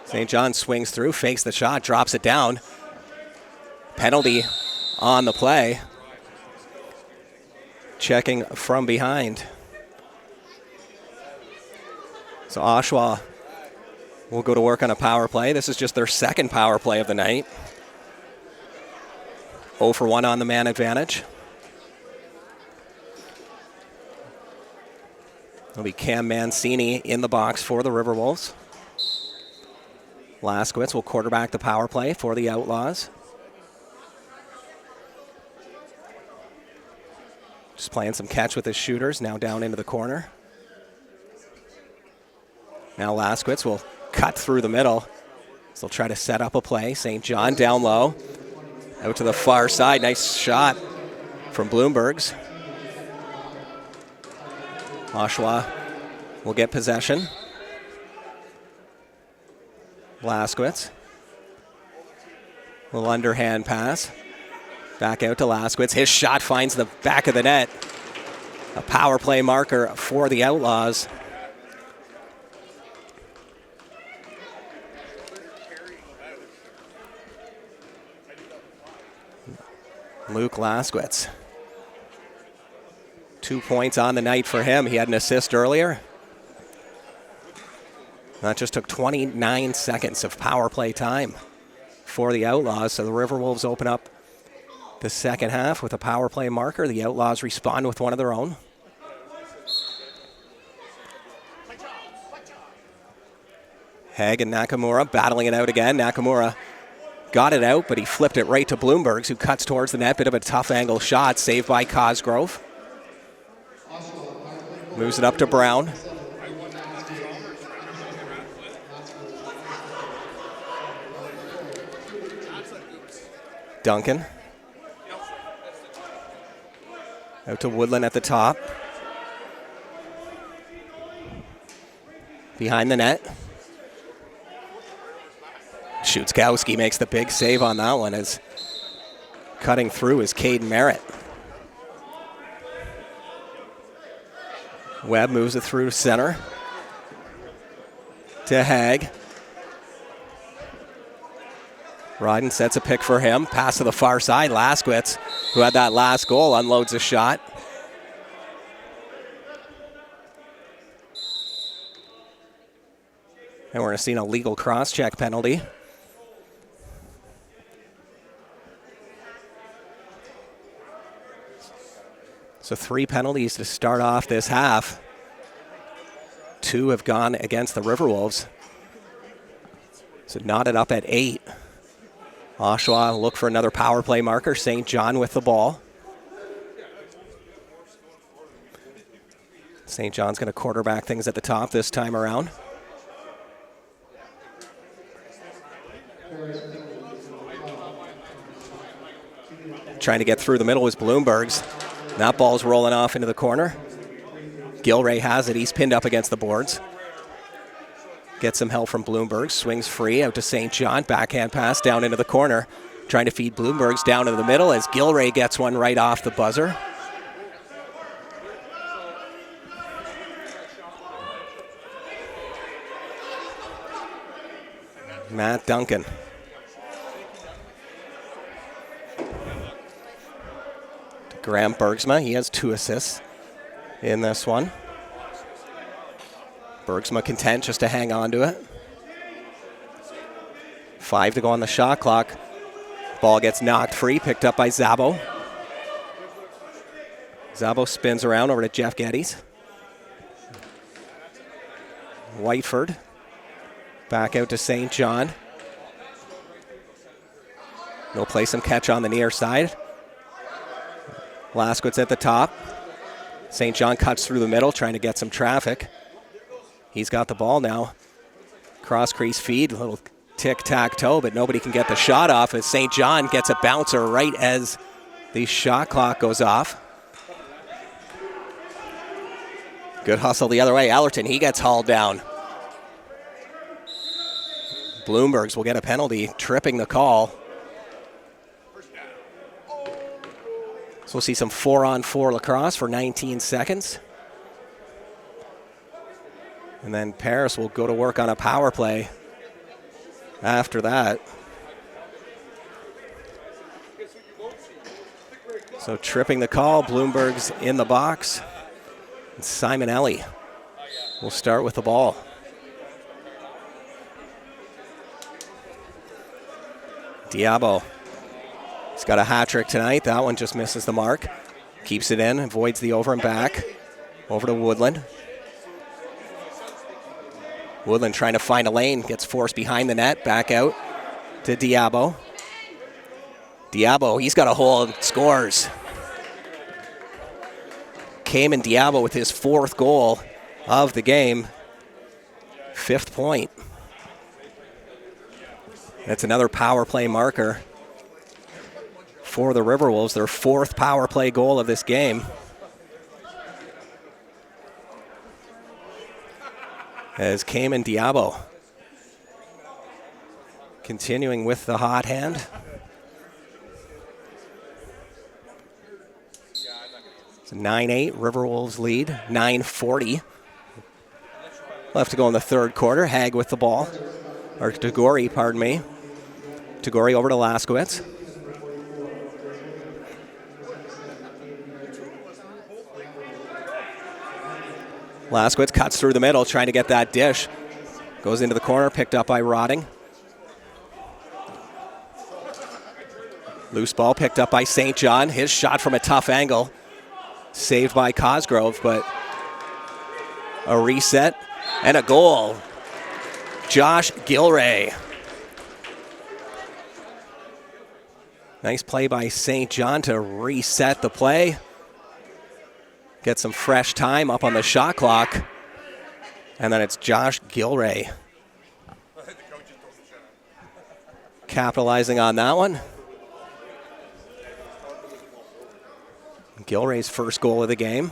St. John swings through, fakes the shot, drops it down. Penalty on the play. Checking from behind. So Oshawa will go to work on a power play. This is just their 2nd power play of the night. 0 for 1 on the man advantage. It'll be Cam Mancini in the box for the Riverwolves. Laskowitz will quarterback the power play for the Outlaws. Just playing some catch with his shooters, now down into the corner. Now Laskowitz will cut through the middle. So they'll try to set up a play. St. John down low. Out to the far side. Nice shot from Bloomberg's. Oshawa will get possession. Laskowitz. Little underhand pass. Back out to Laskowitz. His shot finds the back of the net. A power play marker for the Outlaws. Luke Laskowitz. 2 points on the night for him. He had an assist earlier. That just took 29 seconds of power play time for the Outlaws. So the Riverwolves open up the second half with a power play marker. The Outlaws respond with one of their own. Haig and Nakamura battling it out again. Nakamura got it out, but he flipped it right to Bloombergs, who cuts towards the net. Bit of a tough angle shot, saved by Cosgrove. Moves it up to Brown. Duncan. Out to Woodland at the top. Behind the net. Schutzkowski makes the big save on that one, as cutting through is Cade Merritt. Webb moves it through center to Haig. Ryden sets a pick for him. Pass to the far side. Laskowitz, who had that last goal, unloads a shot. And we're going to see an illegal cross-check penalty. So 3 penalties to start off this half. 2 have gone against the Riverwolves. So knotted up at 8. Oshawa look for another power play marker. St. John with the ball. St. John's going to quarterback things at the top this time around. Trying to get through the middle is Bloombergs. That ball's rolling off into the corner. Gilray has it. He's pinned up against the boards. Gets some help from Bloomberg. Swings free out to St. John. Backhand pass down into the corner. Trying to feed Bloomberg's down into the middle as Gilray gets one right off the buzzer. Matt Duncan. Graham Bergsma, he has 2 assists in this one. Bergsma content just to hang on to it. 5 to go on the shot clock. Ball gets knocked free, picked up by Zabo. Zabo spins around over to Jeff Geddes. Whiteford. Back out to St. John. They'll play some catch on the near side. Laskowitz at the top. St. John cuts through the middle, trying to get some traffic. He's got the ball now. Cross crease feed, a little tic-tac-toe, but nobody can get the shot off as St. John gets a bouncer right as the shot clock goes off. Good hustle the other way. Allerton, he gets hauled down. Bloombergs will get a penalty, tripping the call. So we'll see some 4-on-4 lacrosse for 19 seconds. And then Paris will go to work on a power play after that. So tripping the call, Bloomberg's in the box. And Simonelli will start with the ball. Diabo. He's got a hat trick tonight. That one just misses the mark. Keeps it in, avoids the over and back. Over to Woodland. Woodland trying to find a lane. Gets forced behind the net. Back out to Diabo. Diabo, he's got a hole and scores. Cayman Diabo with his 4th goal of the game. 5th point. That's another power play marker for the Riverwolves, their 4th power play goal of this game. As Cayman Diabo continuing with the hot hand. It's a 9-8, Riverwolves lead, 9:40. Left to go in the 3rd quarter. Haig with the ball. Or Tagore, pardon me. Tagore over to Laskowitz. Laskowitz cuts through the middle, trying to get that dish. Goes into the corner, picked up by Rotting. Loose ball picked up by St. John. His shot from a tough angle. Saved by Cosgrove, but a reset and a goal. Josh Gilray. Nice play by St. John to reset the play. Get some fresh time up on the shot clock. And then it's Josh Gilray capitalizing on that one. Gilray's first goal of the game.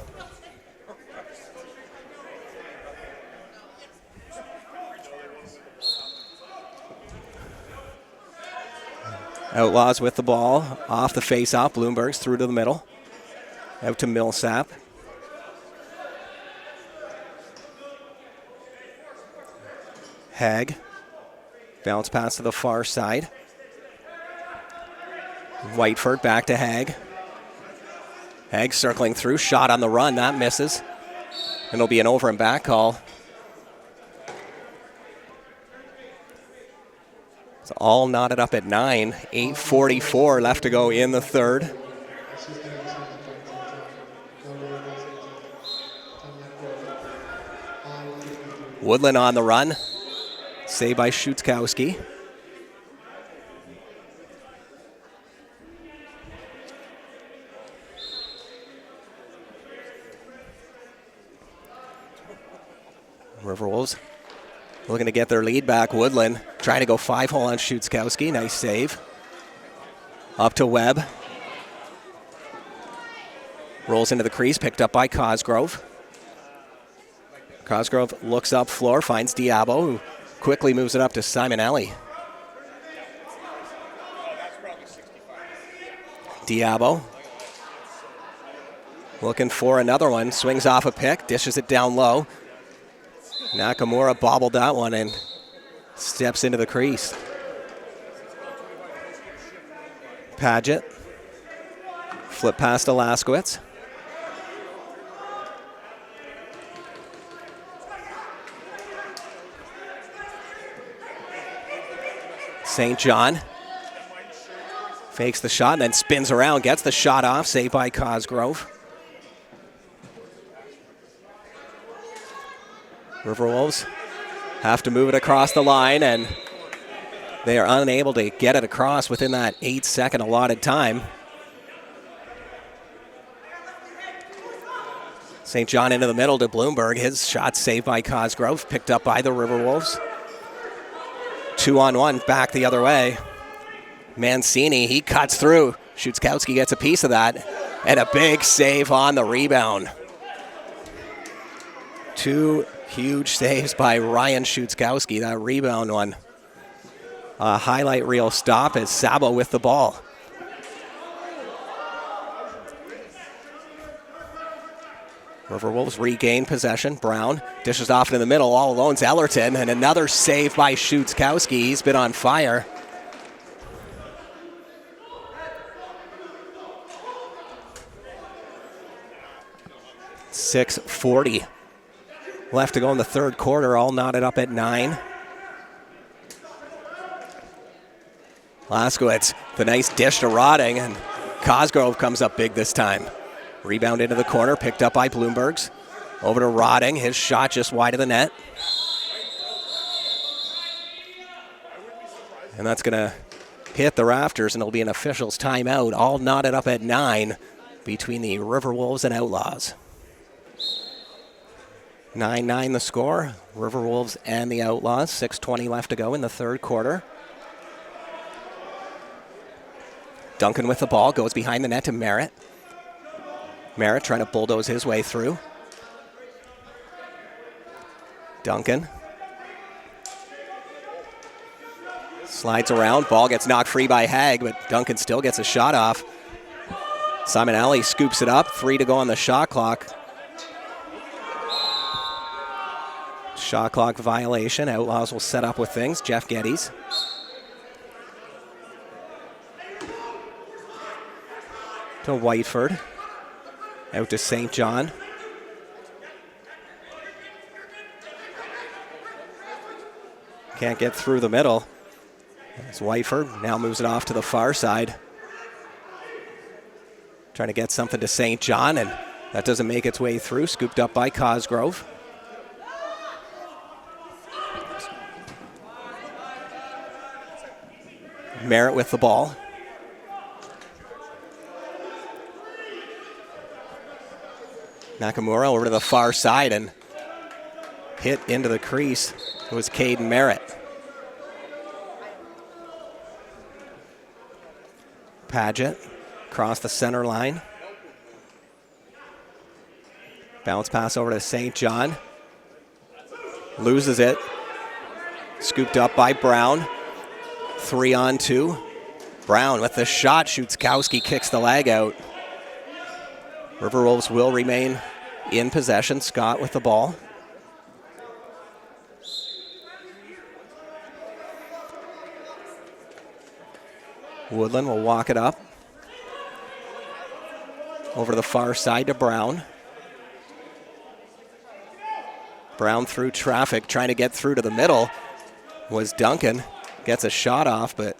Outlaws with the ball, off the face-off. Bloomberg's through to the middle. Out to Millsap. Hag. Bounce pass to the far side. Whiteford back to Hag. Hag circling through, shot on the run, that misses. And it'll be an over and back call. It's all knotted up at 9. 8:44 left to go in the third. Woodland on the run. Saved by Schutzkowski. Riverwolves looking to get their lead back. Woodland trying to go 5-hole on Schutzkowski. Nice save. Up to Webb. Rolls into the crease, picked up by Cosgrove. Cosgrove looks up floor, finds Diabo, who quickly moves it up to Simonelli. Diabo looking for another one, swings off a pick, dishes it down low. Nakamura bobbled that one and steps into the crease. Paget. Flip past to Laskowitz. St. John fakes the shot and then spins around, gets the shot off, saved by Cosgrove. Riverwolves have to move it across the line, and they are unable to get it across within that 8-second allotted time. St. John into the middle to Bloomberg. His shot saved by Cosgrove, picked up by the Riverwolves. 2-on-1, back the other way. Mancini, he cuts through. Schutzkowski gets a piece of that, and a big save on the rebound. Two huge saves by Ryan Schutzkowski. That rebound one. A highlight reel stop as Sabo with the ball. Riverwolves regain possession. Brown dishes off in the middle. All alone's Ellerton, and another save by Schutzkowski. He's been on fire. .640 left to go in the third quarter, all knotted up at 9. Laskowitz, the nice dish to Rotting, and Cosgrove comes up big this time. Rebound into the corner, picked up by Bloomberg's. Over to Rotting, his shot just wide of the net. And that's going to hit the rafters, and it'll be an official's timeout, all knotted up at 9 between the Riverwolves and Outlaws. 9-9 the score, Riverwolves and the Outlaws. 6:20 left to go in the third quarter. Duncan with the ball, goes behind the net to Merritt. Merritt trying to bulldoze his way through. Duncan. Slides around, ball gets knocked free by Hag, but Duncan still gets a shot off. Simonelli scoops it up, 3 to go on the shot clock. Shot clock violation. Outlaws will set up with things. Jeff Geddes. To Whiteford. Out to St. John. Can't get through the middle. As Whiteford now moves it off to the far side. Trying to get something to St. John, and that doesn't make its way through. Scooped up by Cosgrove. Merritt with the ball. Nakamura over to the far side and hit into the crease. It was Caden Merritt. Paget across the center line. Bounce pass over to St. John. Loses it. Scooped up by Brown. 3-on-2. Brown with the shot. Shutzkowski kicks the leg out. Riverwolves will remain in possession. Scott with the ball. Woodland will walk it up. Over to the far side to Brown. Brown through traffic, trying to get through to the middle. Was Duncan. Gets a shot off, but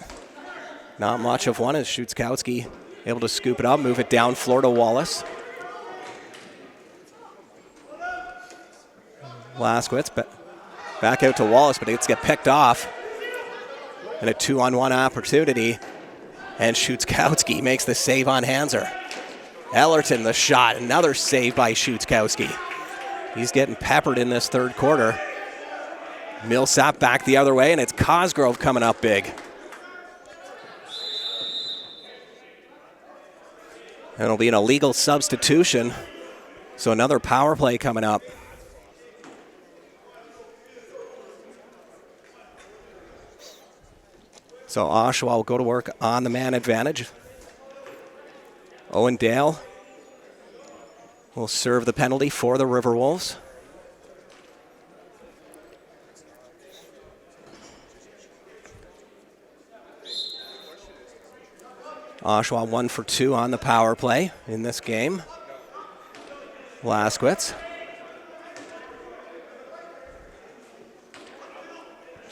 not much of one as Shutzkowski able to scoop it up, move it down floor to Wallace. Laskowitz back out to Wallace, but it's get picked off. And a 2-on-1 opportunity. And Shutzkowski makes the save on Hanser. Ellerton the shot, another save by Shutzkowski. He's getting peppered in this third quarter. Millsap back the other way, and it's Cosgrove coming up big. And it'll be an illegal substitution, so another power play coming up. So Oshawa will go to work on the man advantage. Owen Dale will serve the penalty for the Riverwolves. Oshawa 1 for 2 on the power play in this game. Laskowitz.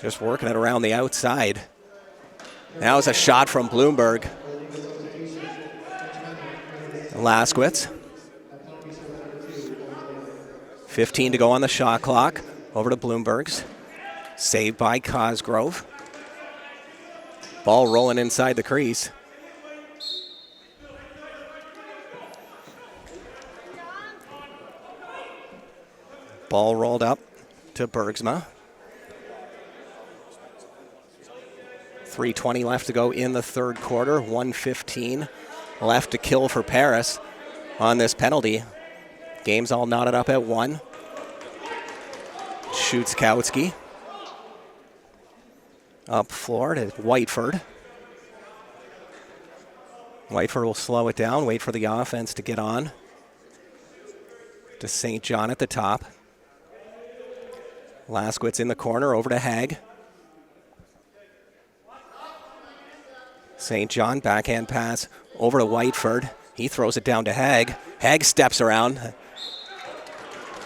Just working it around the outside. Now it's a shot from Bloomberg. Laskowitz. 15 to go on the shot clock. Over to Bloomberg's. Saved by Cosgrove. Ball rolling inside the crease. Ball rolled up to Bergsma. 3:20 left to go in the third quarter. 1:15 left to kill for Paris on this penalty. Game's all knotted up at 1. Shutzkowski. Up floor to Whiteford. Whiteford will slow it down, wait for the offense to get on. To St. John at the top. Laskowitz in the corner, over to Hag. St. John, backhand pass over to Whiteford. He throws it down to Hag. Hag steps around.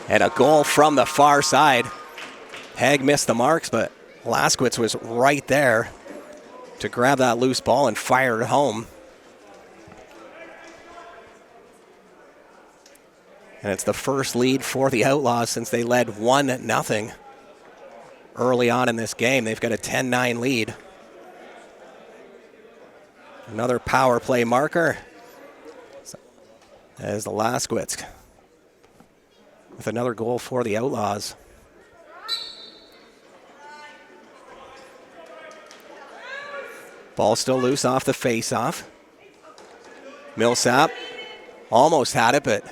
And a goal from the far side. Hag missed the marks, but Laskowitz was right there to grab that loose ball and fire it home. And it's the first lead for the Outlaws since they led 1-0 early on in this game. They've got a 10-9 lead. Another power play marker as the Laskowitz with another goal for the Outlaws. Ball still loose off the face-off. Millsap almost had it, but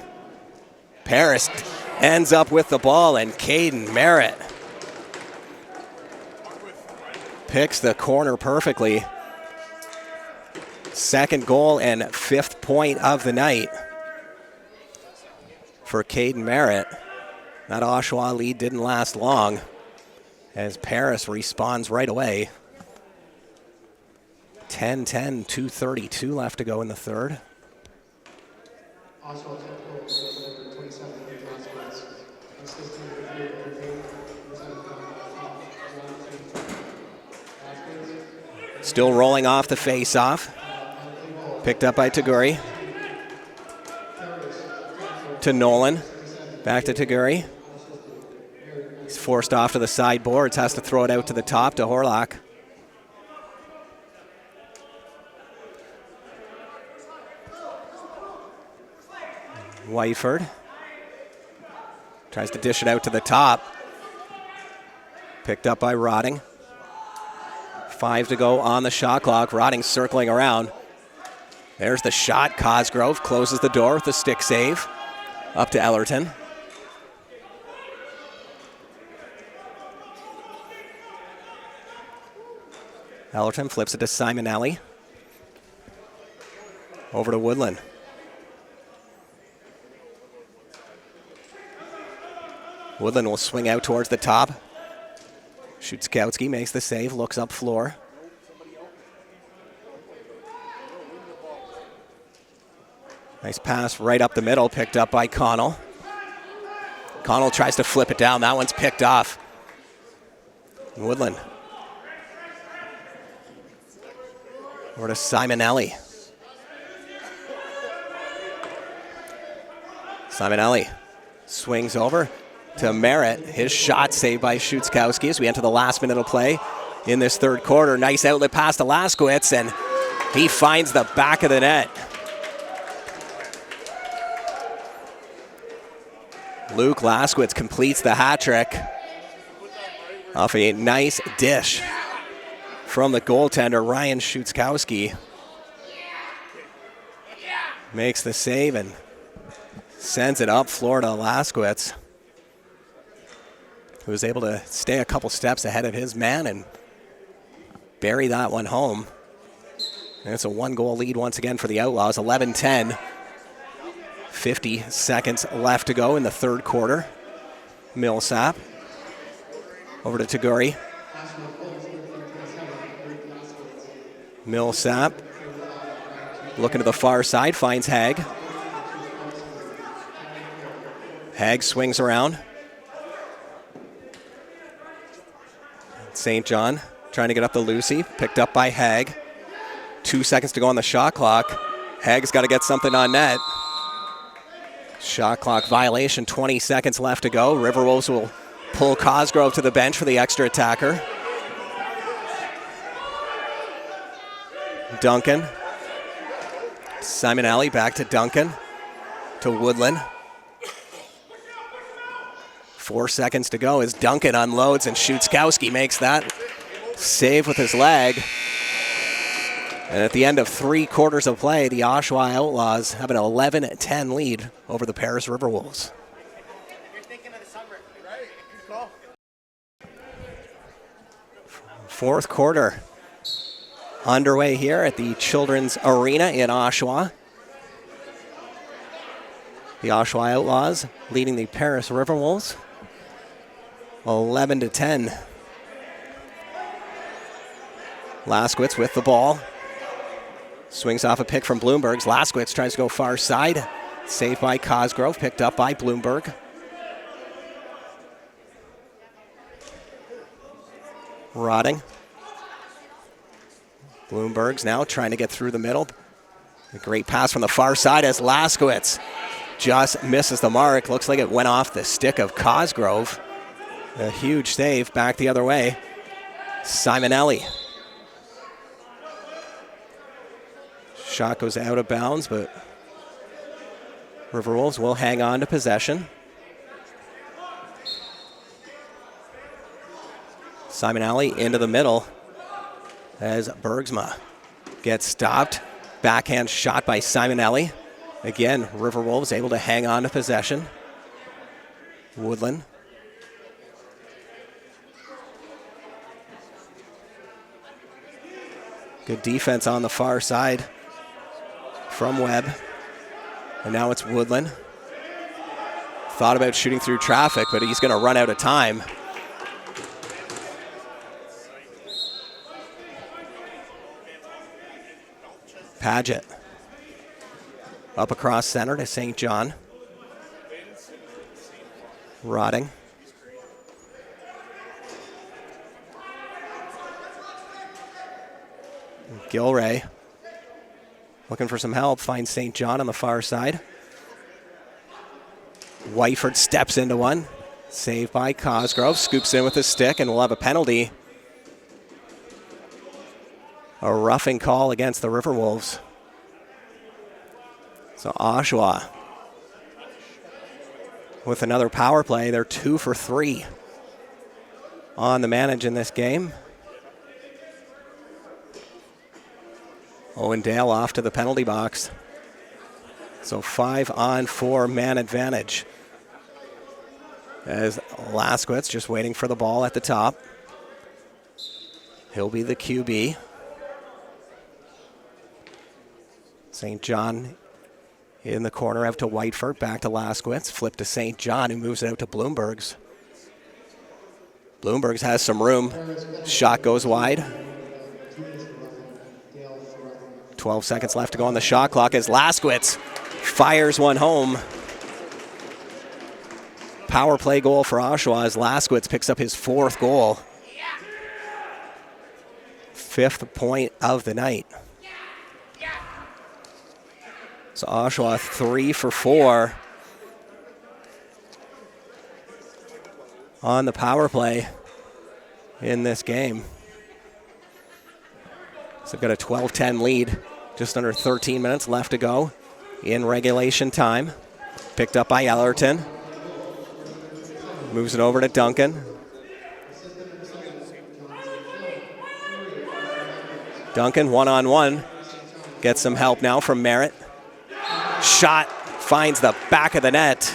Paris ends up with the ball, and Caden Merritt picks the corner perfectly. Second goal and 5th point of the night for Caden Merritt. That Oshawa lead didn't last long as Paris responds right away. 10-10, 2:32 left to go in the third. Still rolling off the face-off. Picked up by Taguri. To Nolan. Back to Taguri. He's forced off to the sideboards. Has to throw it out to the top to Horlock. Whiteford. Tries to dish it out to the top. Picked up by Rotting. 5 to go on the shot clock. Rotting circling around. There's the shot. Cosgrove closes the door with the stick save. Up to Ellerton. Ellerton flips it to Simonelli. Over to Woodland. Woodland will swing out towards the top. Szutkowski makes the save, looks up floor. Nice pass right up the middle, picked up by Connell. Connell tries to flip it down. That one's picked off. Woodland. Over to Simonelli. Simonelli swings over to Merritt. His shot saved by Szutkowski as we enter the last minute of play in this third quarter. Nice outlet pass to Laskowitz, and he finds the back of the net. Luke Laskowitz completes the hat trick off a nice dish from the goaltender, Ryan Szutkowski. Makes the save and sends it up floor to Laskowitz, who was able to stay a couple steps ahead of his man and bury that one home. And it's a one-goal lead once again for the Outlaws, 11-10. 50 seconds left to go in the third quarter. Millsap over to Taguri. Millsap looking to the far side, finds Hag. Hag swings around. St. John trying to get up to Lucy, picked up by Hag. 2 seconds to go on the shot clock. Hag's got to get something on net. Shot clock violation, 20 seconds left to go. Riverwolves will pull Cosgrove to the bench for the extra attacker. Duncan. Simonelli back to Duncan. To Woodland. 4 seconds to go as Duncan unloads and Szutkowski makes that save with his leg. And at the end of 3 quarters of play, the Oshawa Outlaws have an 11-10 lead over the Paris Riverwolves. Fourth quarter underway here at the Children's Arena in Oshawa. The Oshawa Outlaws leading the Paris Riverwolves 11-10. Laskowitz with the ball. Swings off a pick from Bloomberg's. Laskowitz tries to go far side. Saved by Cosgrove, picked up by Bloomberg. Rotting. Bloomberg's now trying to get through the middle. A great pass from the far side as Laskowitz just misses the mark. Looks like it went off the stick of Cosgrove. A huge save back the other way. Simonelli. Shot goes out of bounds, but Riverwolves will hang on to possession. Simonelli into the middle as Bergsma gets stopped. Backhand shot by Simonelli. Again, Riverwolves able to hang on to possession. Woodland. Good defense on the far side from Webb. And now it's Woodland. Thought about shooting through traffic, but he's going to run out of time. Paget. Up across center to St. John. Rotting. Gilray looking for some help, finds St. John on the far side. Whiteford steps into one. Saved by Cosgrove, scoops in with his stick, and we'll have a penalty. A roughing call against the Riverwolves. So Oshawa with another power play. They're 2 for 3 on the manage in this game. Owen Dale off to the penalty box. So 5-on-4 man advantage. As Laskowitz just waiting for the ball at the top. He'll be the QB. St. John in the corner out to Whiteford, back to Laskowitz, flip to St. John, who moves it out to Bloomberg's. Bloomberg's has some room. Shot goes wide. 12 seconds left to go on the shot clock as Laskowitz fires one home. Power play goal for Oshawa as Laskowitz picks up his 4th goal. 5th point of the night. So Oshawa 3 for 4 on the power play in this game. So they've got a 12-10 lead, just under 13 minutes left to go in regulation time. Picked up by Ellerton. Moves it over to Duncan. Duncan one-on-one. Gets some help now from Merritt. Shot finds the back of the net.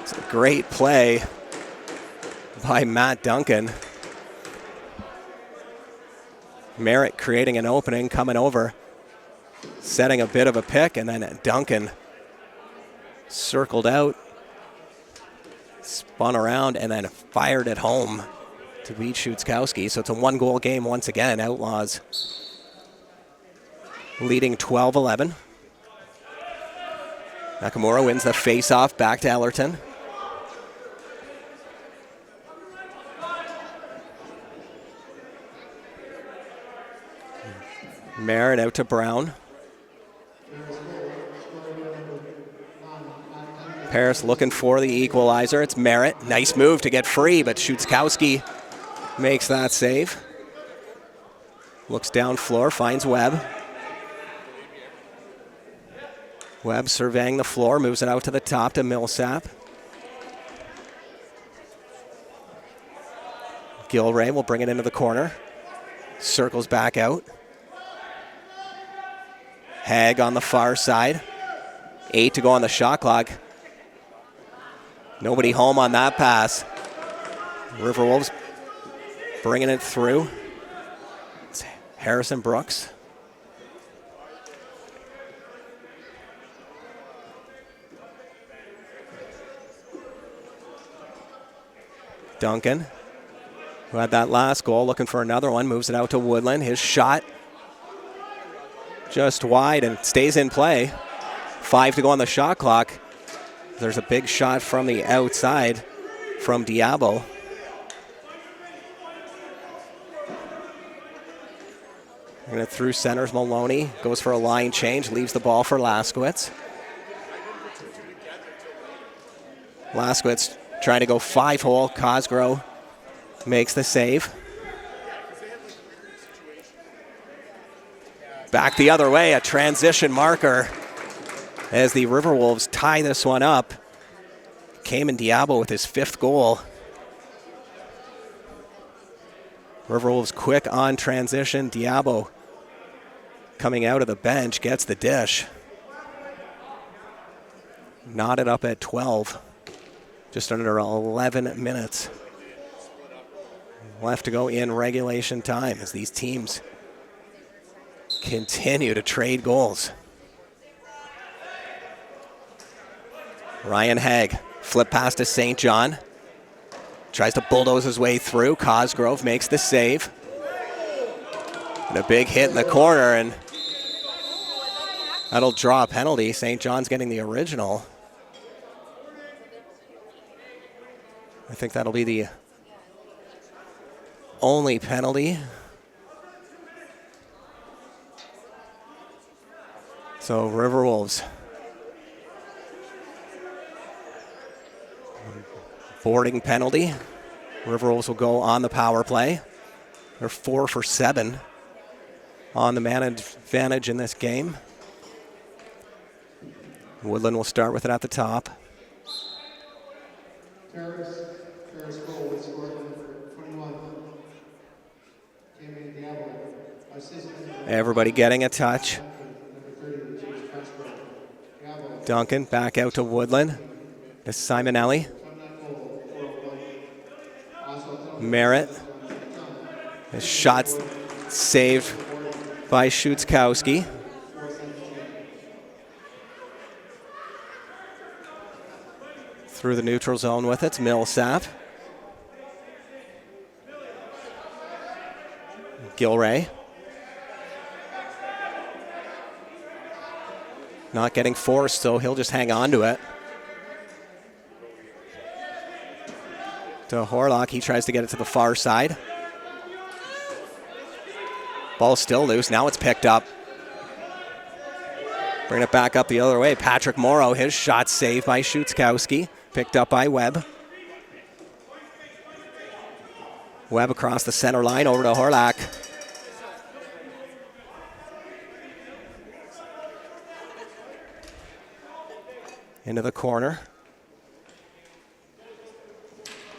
It's a great play by Matt Duncan. Merritt creating an opening, coming over, setting a bit of a pick, and then Duncan circled out, spun around, and then fired it home to beat Schutzkowski. So it's a 1-goal game once again. Outlaws leading 12-11. Nakamura wins the face-off back to Ellerton. Merritt out to Brown. Paris looking for the equalizer. It's Merritt. Nice move to get free, but Schutzkowski makes that save. Looks down floor, finds Webb. Webb surveying the floor, moves it out to the top to Millsap. Gilray will bring it into the corner. Circles back out. Hag on the far side. 8 to go on the shot clock. Nobody home on that pass. Riverwolves bringing it through. It's Harrison Brooks. Duncan, who had that last goal, looking for another one, moves it out to Woodland. His shot just wide and stays in play. 5 to go on the shot clock. There's a big shot from the outside from Diabo. And it through centers. Maloney goes for a line change, leaves the ball for Laskowitz. Laskowitz trying to go 5-hole. Cosgrove makes the save. Back the other way, a transition marker as the Riverwolves tie this one up. Cayman Diabo with his 5th goal. Riverwolves quick on transition. Diabo coming out of the bench gets the dish. Knotted up at 12. Just under 11 minutes left to go in regulation time as these teams continue to trade goals. Ryan Hag, flip pass to St. John. Tries to bulldoze his way through. Cosgrove makes the save. And a big hit in the corner, and that'll draw a penalty. St. John's getting the original. I think that'll be the only penalty. So Riverwolves. Boarding penalty. Riverwolves will go on the power play. They're 4 for 7 on the man advantage in this game. Woodland will start with it at the top. Everybody getting a touch. Duncan back out to Woodland. To Simonelli. Merritt. His shot saved by Schutzkowski. Through the neutral zone with it, Millsap. Gilray. Not getting forced, so he'll just hang on to it. To Horlock, he tries to get it to the far side. Ball still loose, now it's picked up. Bring it back up the other way. Patrick Morrow, his shot saved by Schutzkowski. Picked up by Webb. Webb across the center line over to Horlock. Into the corner.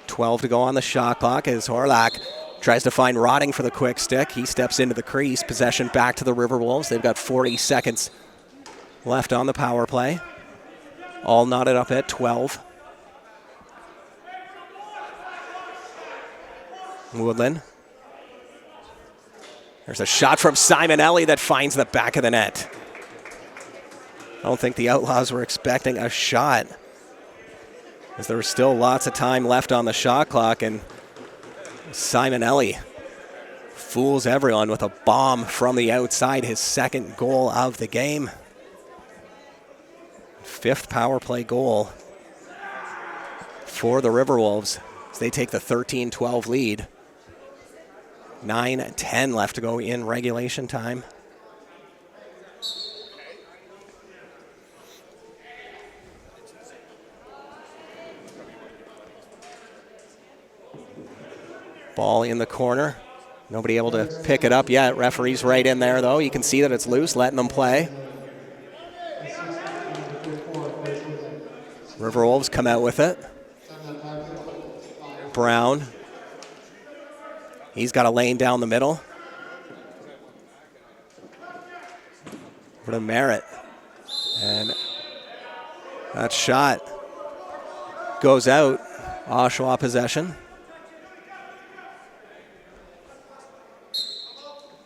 12 to go on the shot clock as Horlock tries to find Rotting for the quick stick. He steps into the crease. Possession back to the Riverwolves. They've got 40 seconds left on the power play. All knotted up at 12. Woodland. There's a shot from Simonelli that finds the back of the net. I don't think the Outlaws were expecting a shot, as there was still lots of time left on the shot clock, and Simonelli fools everyone with a bomb from the outside, his second goal of the game. 5th power play goal for the Riverwolves as they take the 13-12 lead. 9-10 left to go in regulation time. Ball in the corner. Nobody able to pick it up yet. Referee's right in there, though. You can see that it's loose, letting them play. Riverwolves come out with it. Brown. He's got a lane down the middle. Over to Merritt. And that shot goes out. Oshawa possession.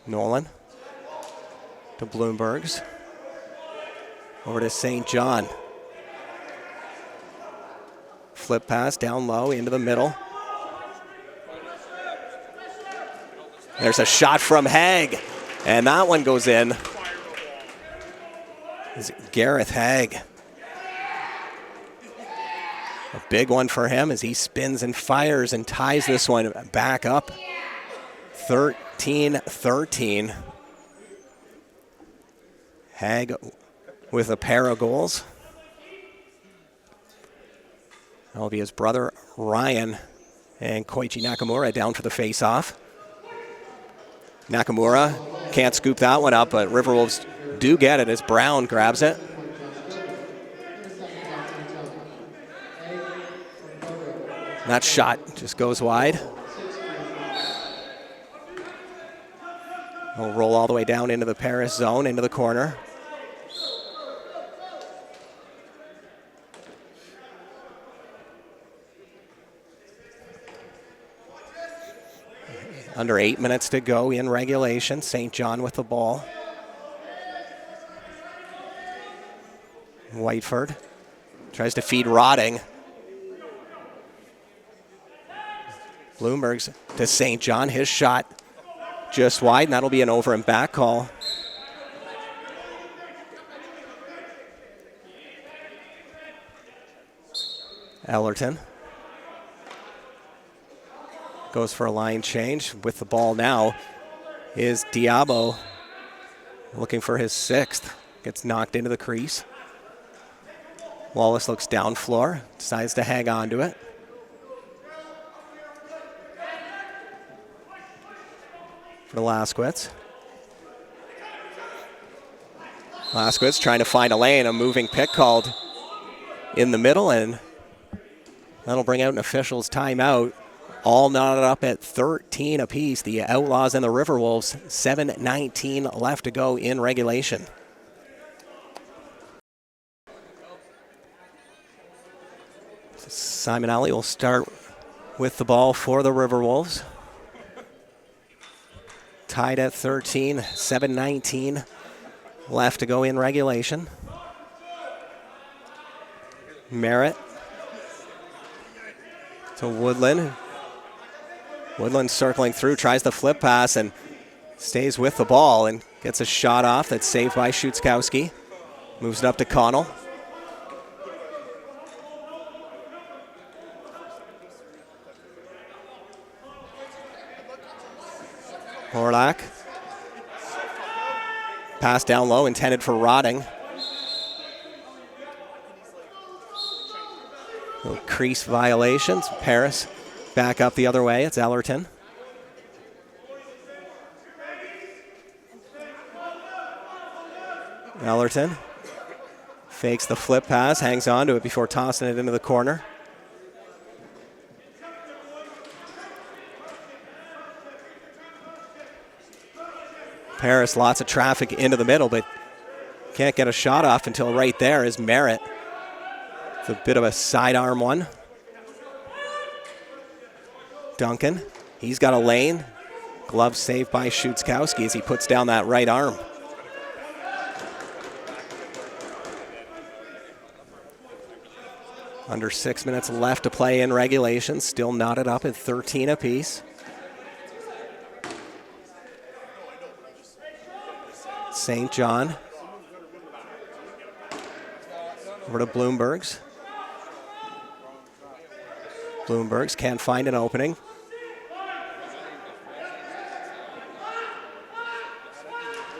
Nolan to Bloomberg's. Over to St. John. Flip pass down low into the middle. There's a shot from Haig, and that one goes in. Is Gareth Haig. A big one for him as he spins and fires and ties this one back up. 13-13. Haig with a pair of goals. That'll be his brother Ryan and Koichi Nakamura down for the face-off. Nakamura can't scoop that one up, but Riverwolves do get it as Brown grabs it. That shot just goes wide. We'll roll all the way down into the Paris zone, into the corner. Under 8 minutes to go in regulation. St. John with the ball. Whiteford tries to feed Rotting. Bloomberg's to St. John. His shot just wide, and that'll be an over and back call. Ellerton. Goes for a line change. With the ball now is Diabo, looking for his 6th. Gets knocked into the crease. Wallace looks down floor, decides to hang on to it. For Lasquetz. Lasquetz trying to find a lane, a moving pick called in the middle, and that'll bring out an official's timeout. All knotted up at 13 apiece. The Outlaws and the Riverwolves, 7:19 left to go in regulation. Simonelli will start with the ball for the Riverwolves. Tied at 13, 7:19 left to go in regulation. Merritt to Woodland. Woodland circling through, tries the flip pass and stays with the ball and gets a shot off that's saved by Szuczkowski. Moves it up to Connell. Horlack. Pass down low, intended for Rotting. Little crease violations. Paris back up the other way. It's Ellerton. Ellerton fakes the flip pass, hangs on to it before tossing it into the corner. Paris, lots of traffic into the middle, but can't get a shot off until right there is Merritt. It's a bit of a sidearm one. Duncan, he's got a lane. Glove saved by Szuczkowski as he puts down that right arm. Under 6 minutes left to play in regulation, still knotted up at 13 apiece. St. John. Over to Bloomberg's. Bloomberg's can't find an opening.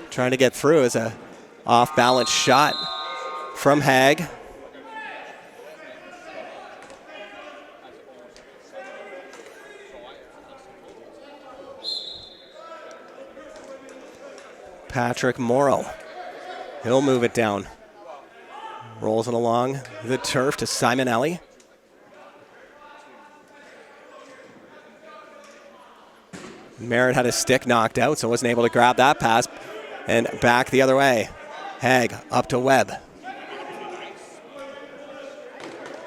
Trying to get through is a off-balance shot from Haig. Patrick Morrow. He'll move it down. Rolls it along the turf to Simonelli. Merritt had his stick knocked out, so wasn't able to grab that pass. And back the other way. Haig up to Webb.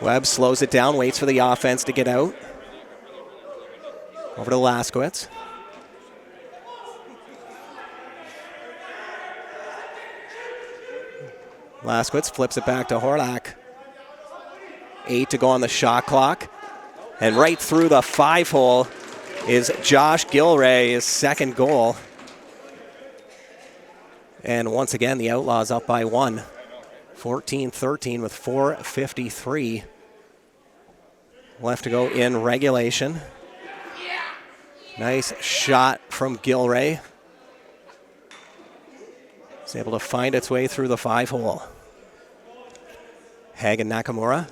Webb slows it down, waits for the offense to get out. Over to Lasquetz. Lasquetz flips it back to Horlack. 8 to go on the shot clock. And right through the 5-hole is Josh Gilray, his second goal. And once again, the Outlaws up by 1. 14-13 with 4:53 left to go in regulation. Nice shot from Gilray. It's able to find its way through the 5-hole. Haig and Nakamura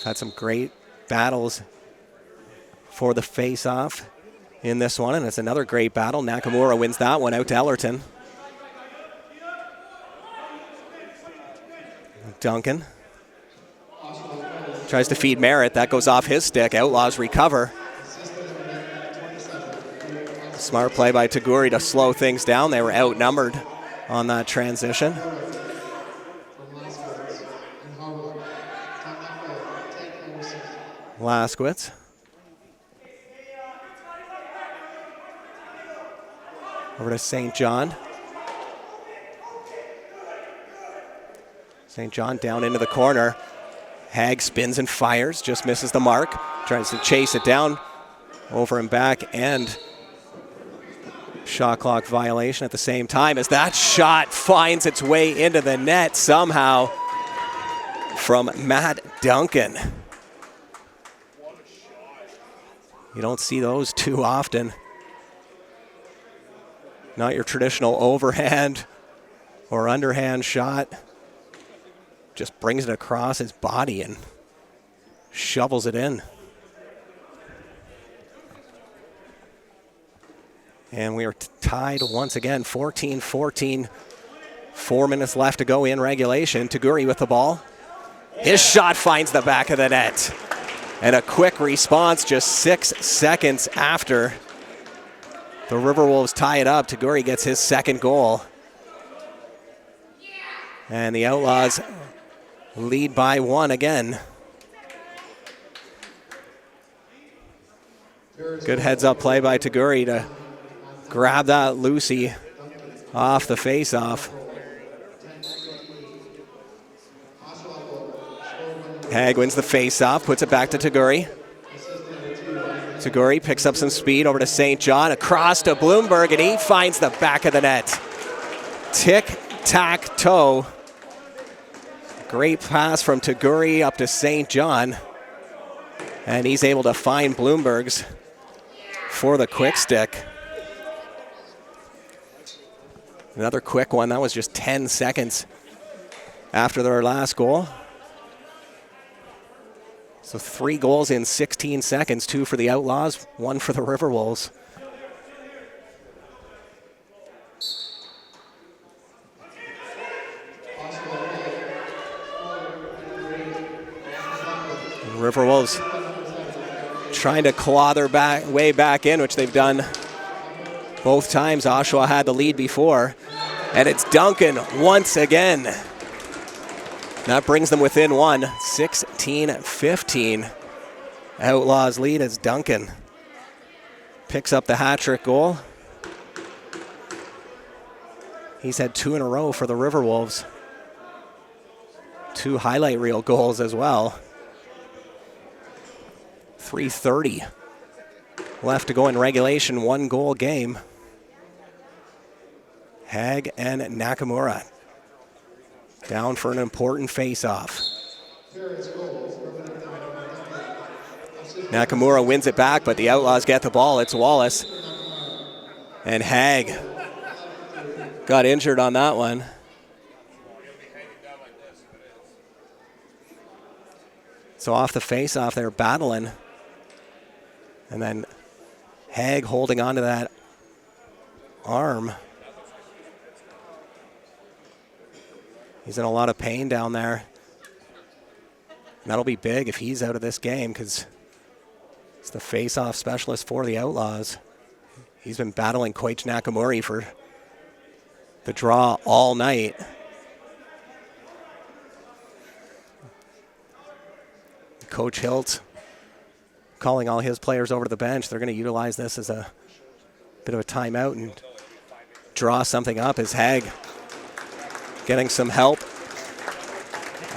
had some great battles for the face-off in this one, and it's another great battle. Nakamura wins that one out to Ellerton. Duncan tries to feed Merritt. That goes off his stick. Outlaws recover. Smart play by Taguri to slow things down. They were outnumbered on that transition. Lasquetz. Over to St. John. St. John down into the corner. Haig spins and fires, just misses the mark. Tries to chase it down, over and back, and shot clock violation at the same time as that shot finds its way into the net somehow from Matt Duncan. You don't see those too often. Not your traditional overhand or underhand shot. Just brings it across his body and shovels it in. And we are tied once again, 14-14. 4 minutes left to go in regulation. Taguri with the ball. His shot finds the back of the net. And a quick response just 6 seconds after the Riverwolves tie it up. Taguri gets his second goal. And the Outlaws lead by 1 again. Good heads-up play by Taguri to grab that Lucy off the face-off. Haig wins the face-off, puts it back to Taguri. Taguri picks up some speed over to St. John, across to Bloomberg, and he finds the back of the net. Tic-tac-toe. Great pass from Taguri up to St. John. And he's able to find Bloomberg's for the quick stick. Another quick one. That was just 10 seconds after their last goal. So 3 goals in 16 seconds, 2 for the Outlaws, 1 for the Riverwolves. Riverwolves trying to claw their way back in, which they've done both times. Oshawa had the lead before. And it's Duncan once again. That brings them within 1, 16-15. Outlaws lead as Duncan picks up the hat-trick goal. He's had 2 in a row for the Riverwolves. 2 highlight reel goals as well. 3:30 left to go in regulation, 1-goal game. Haig and Nakamura down for an important face-off. Nakamura wins it back, but the Outlaws get the ball. It's Wallace. And Haig got injured on that one. So off the face-off, they're battling. And then Haig holding onto that arm. He's in a lot of pain down there. And that'll be big if he's out of this game, because he's the face-off specialist for the Outlaws. He's been battling Koichi Nakamura for the draw all night. Coach Hilt calling all his players over to the bench. They're going to utilize this as a bit of a timeout and draw something up as Haig getting some help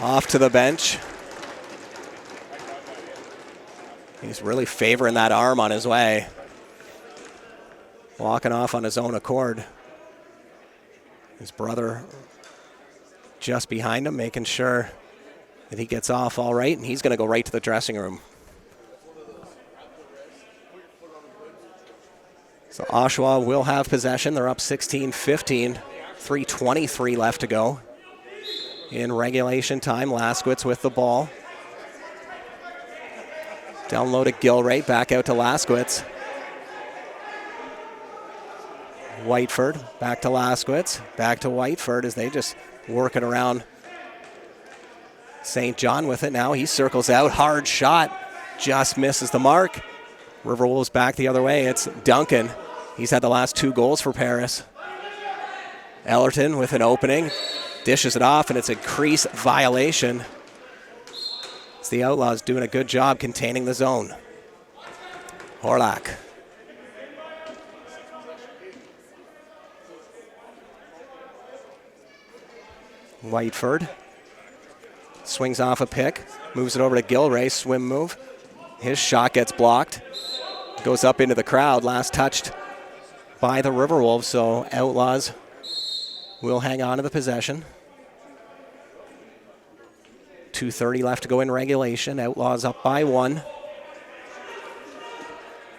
off to the bench. He's really favoring that arm on his way. Walking off on his own accord. His brother just behind him, making sure that he gets off all right, and he's going to go right to the dressing room. So Oshawa will have possession. They're up 16-15. 3:23 left to go in regulation time. Laskowitz with the ball. Down low to Gilray, back out to Laskowitz. Whiteford, back to Laskowitz, back to Whiteford as they just work it around St. John with it now. He circles out, hard shot, just misses the mark. Riverwolves back the other way. It's Duncan. He's had the last 2 goals for Paris. Ellerton with an opening, dishes it off, and it's a crease violation. It's the Outlaws doing a good job containing the zone. Horlak. Whiteford swings off a pick, moves it over to Gilray, swim move. His shot gets blocked, goes up into the crowd, last touched by the Riverwolves, so Outlaws will hang on to the possession. 2:30 left to go in regulation. Outlaws up by 1.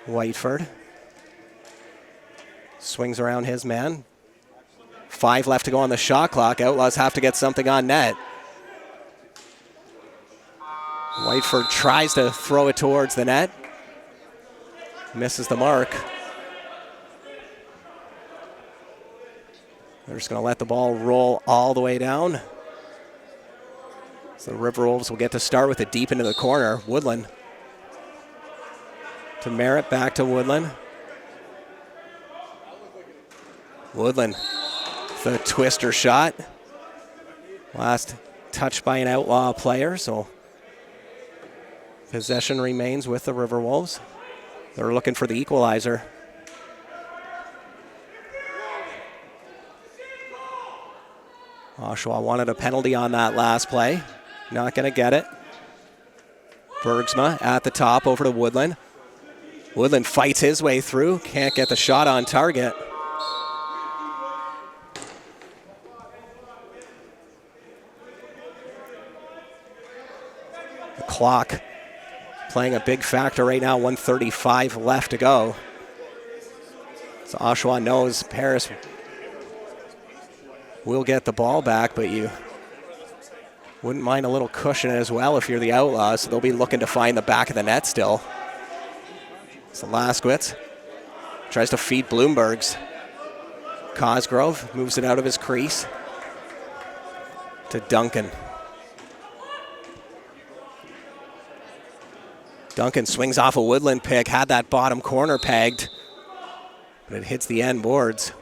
Whiteford swings around his man. 5 left to go on the shot clock. Outlaws have to get something on net. Whiteford tries to throw it towards the net. Misses the mark. They're just going to let the ball roll all the way down. So the Riverwolves will get to start with it deep into the corner. Woodland to Merritt, back to Woodland. Woodland, the twister shot. Last touch by an Outlaw player, so possession remains with the Riverwolves. They're looking for the equalizer. Oshawa wanted a penalty on that last play. Not going to get it. Bergsma at the top over to Woodland. Woodland fights his way through. Can't get the shot on target. The clock playing a big factor right now. 1:35 left to go. So Oshawa knows Paris will get the ball back, but you wouldn't mind a little cushion as well if you're the Outlaws. So they'll be looking to find the back of the net still. So Laskowitz tries to feed Bloomberg's. Cosgrove moves it out of his crease to Duncan. Duncan swings off a Woodland pick, had that bottom corner pegged, but it hits the end boards.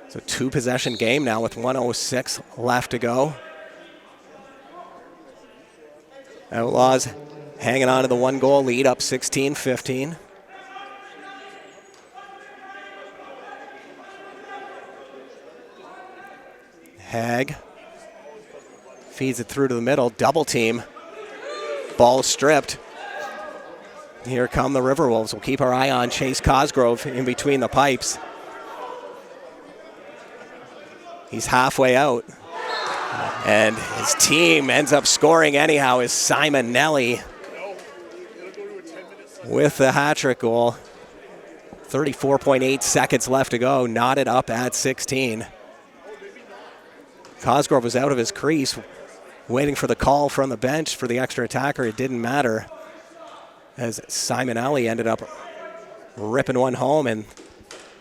So 2-possession game now with 1:06 left to go. Outlaws hanging on to the 1-goal lead, up 16-15. Hag feeds it through to the middle, double team. Ball stripped. Here come the Riverwolves. We'll keep our eye on Chase Cosgrove in between the pipes. He's halfway out. And his team ends up scoring anyhow is Simon Nelly with the hat-trick goal. 34.8 seconds left to go, knotted up at 16. Cosgrove was out of his crease, waiting for the call from the bench for the extra attacker. It didn't matter, as Simon Alley ended up ripping one home, and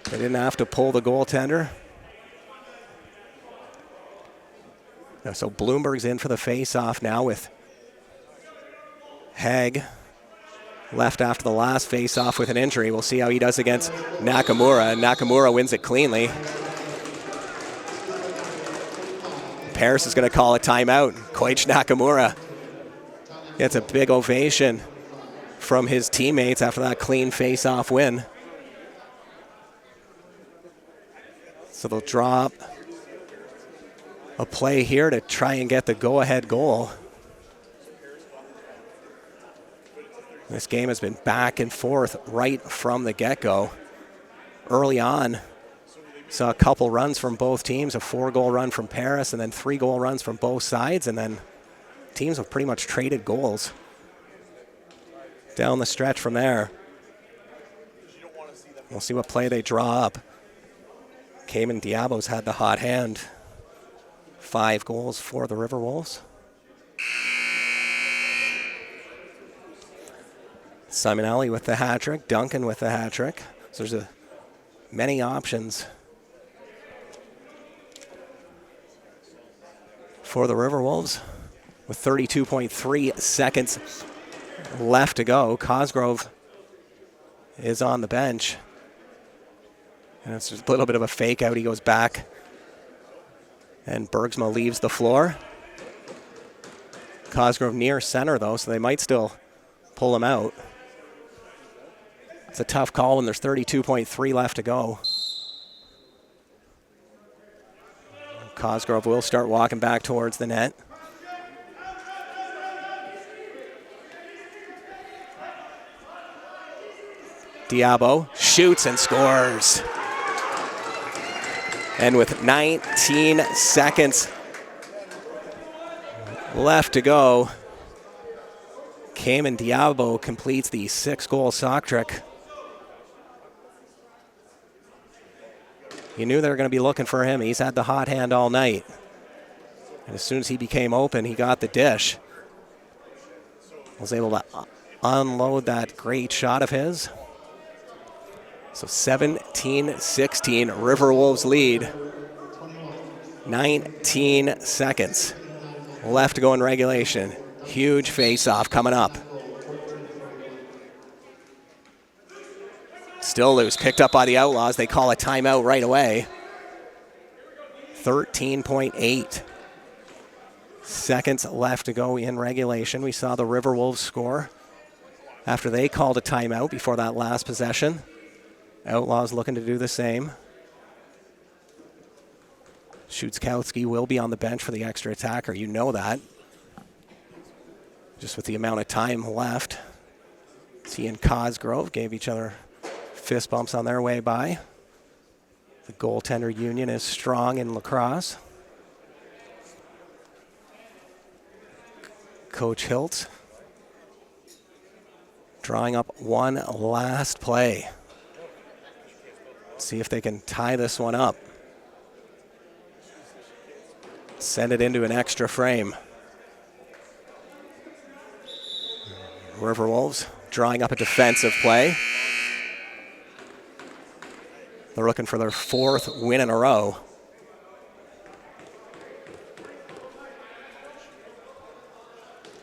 they didn't have to pull the goaltender. So Bloomberg's in for the face-off now with Hag left after the last face-off with an injury. We'll see how he does against Nakamura. Nakamura wins it cleanly. Paris is going to call a timeout. Koichi Nakamura gets a big ovation from his teammates after that clean face-off win. So they'll draw up a play here to try and get the go-ahead goal. This game has been back and forth right from the get-go. Early on, saw a couple runs from both teams, a 4-goal run from Paris, and then 3-goal runs from both sides, and then teams have pretty much traded goals down the stretch from there. We'll see what play they draw up. Cayman Diabo's had the hot hand. 5 goals for the Riverwolves. Simon Alley with the hat-trick, Duncan with the hat-trick. So there's many options for the Riverwolves with 32.3 seconds left to go. Cosgrove is on the bench. And it's just a little bit of a fake out. He goes back. And Bergsma leaves the floor. Cosgrove near center, though, so they might still pull him out. It's a tough call when there's 32.3 left to go. Cosgrove will start walking back towards the net. Diabo shoots and scores. And with 19 seconds left to go, Cayman Diabo completes the 6-goal sock trick. You knew they were going to be looking for him. He's had the hot hand all night. And as soon as he became open, he got the dish. Was able to unload that great shot of his. So 17-16, Riverwolves lead. 19 seconds left to go in regulation. Huge face-off coming up. Still loose, picked up by the Outlaws. They call a timeout right away. 13.8 seconds left to go in regulation. We saw the Riverwolves score after they called a timeout before that last possession. Outlaws looking to do the same. Schutzkowski will be on the bench for the extra attacker. You know that. Just with the amount of time left. He and Cosgrove gave each other fist bumps on their way by. The goaltender union is strong in lacrosse. Coach Hiltz drawing up one last play. See if they can tie this one up. Send it into an extra frame. Riverwolves drawing up a defensive play. They're looking for their 4th win in a row.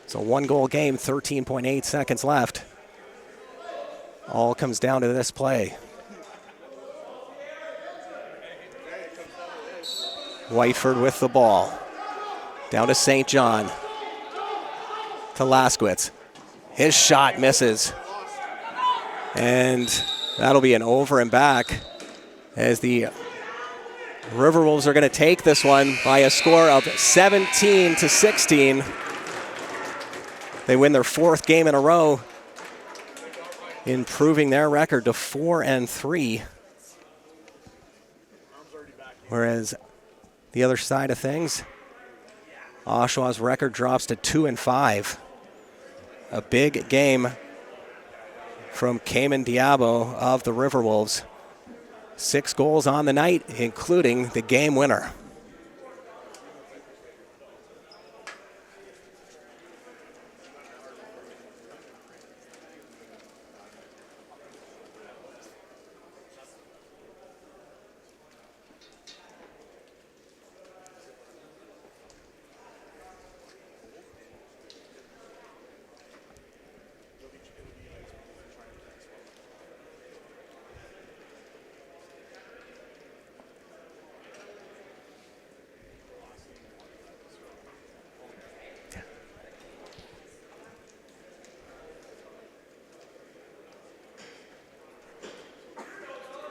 It's a 1-goal game, 13.8 seconds left. All comes down to this play. Whiteford with the ball. Down to St. John. To Laskowitz. His shot misses. And that'll be an over and back as the Riverwolves are going to take this one by a score of 17-16. They win their 4th game in a row, improving their record to 4-3. Whereas the other side of things, Oshawa's record drops to 2-5. A big game from Cayman Diabo of the Riverwolves. 6 goals on the night, including the game winner.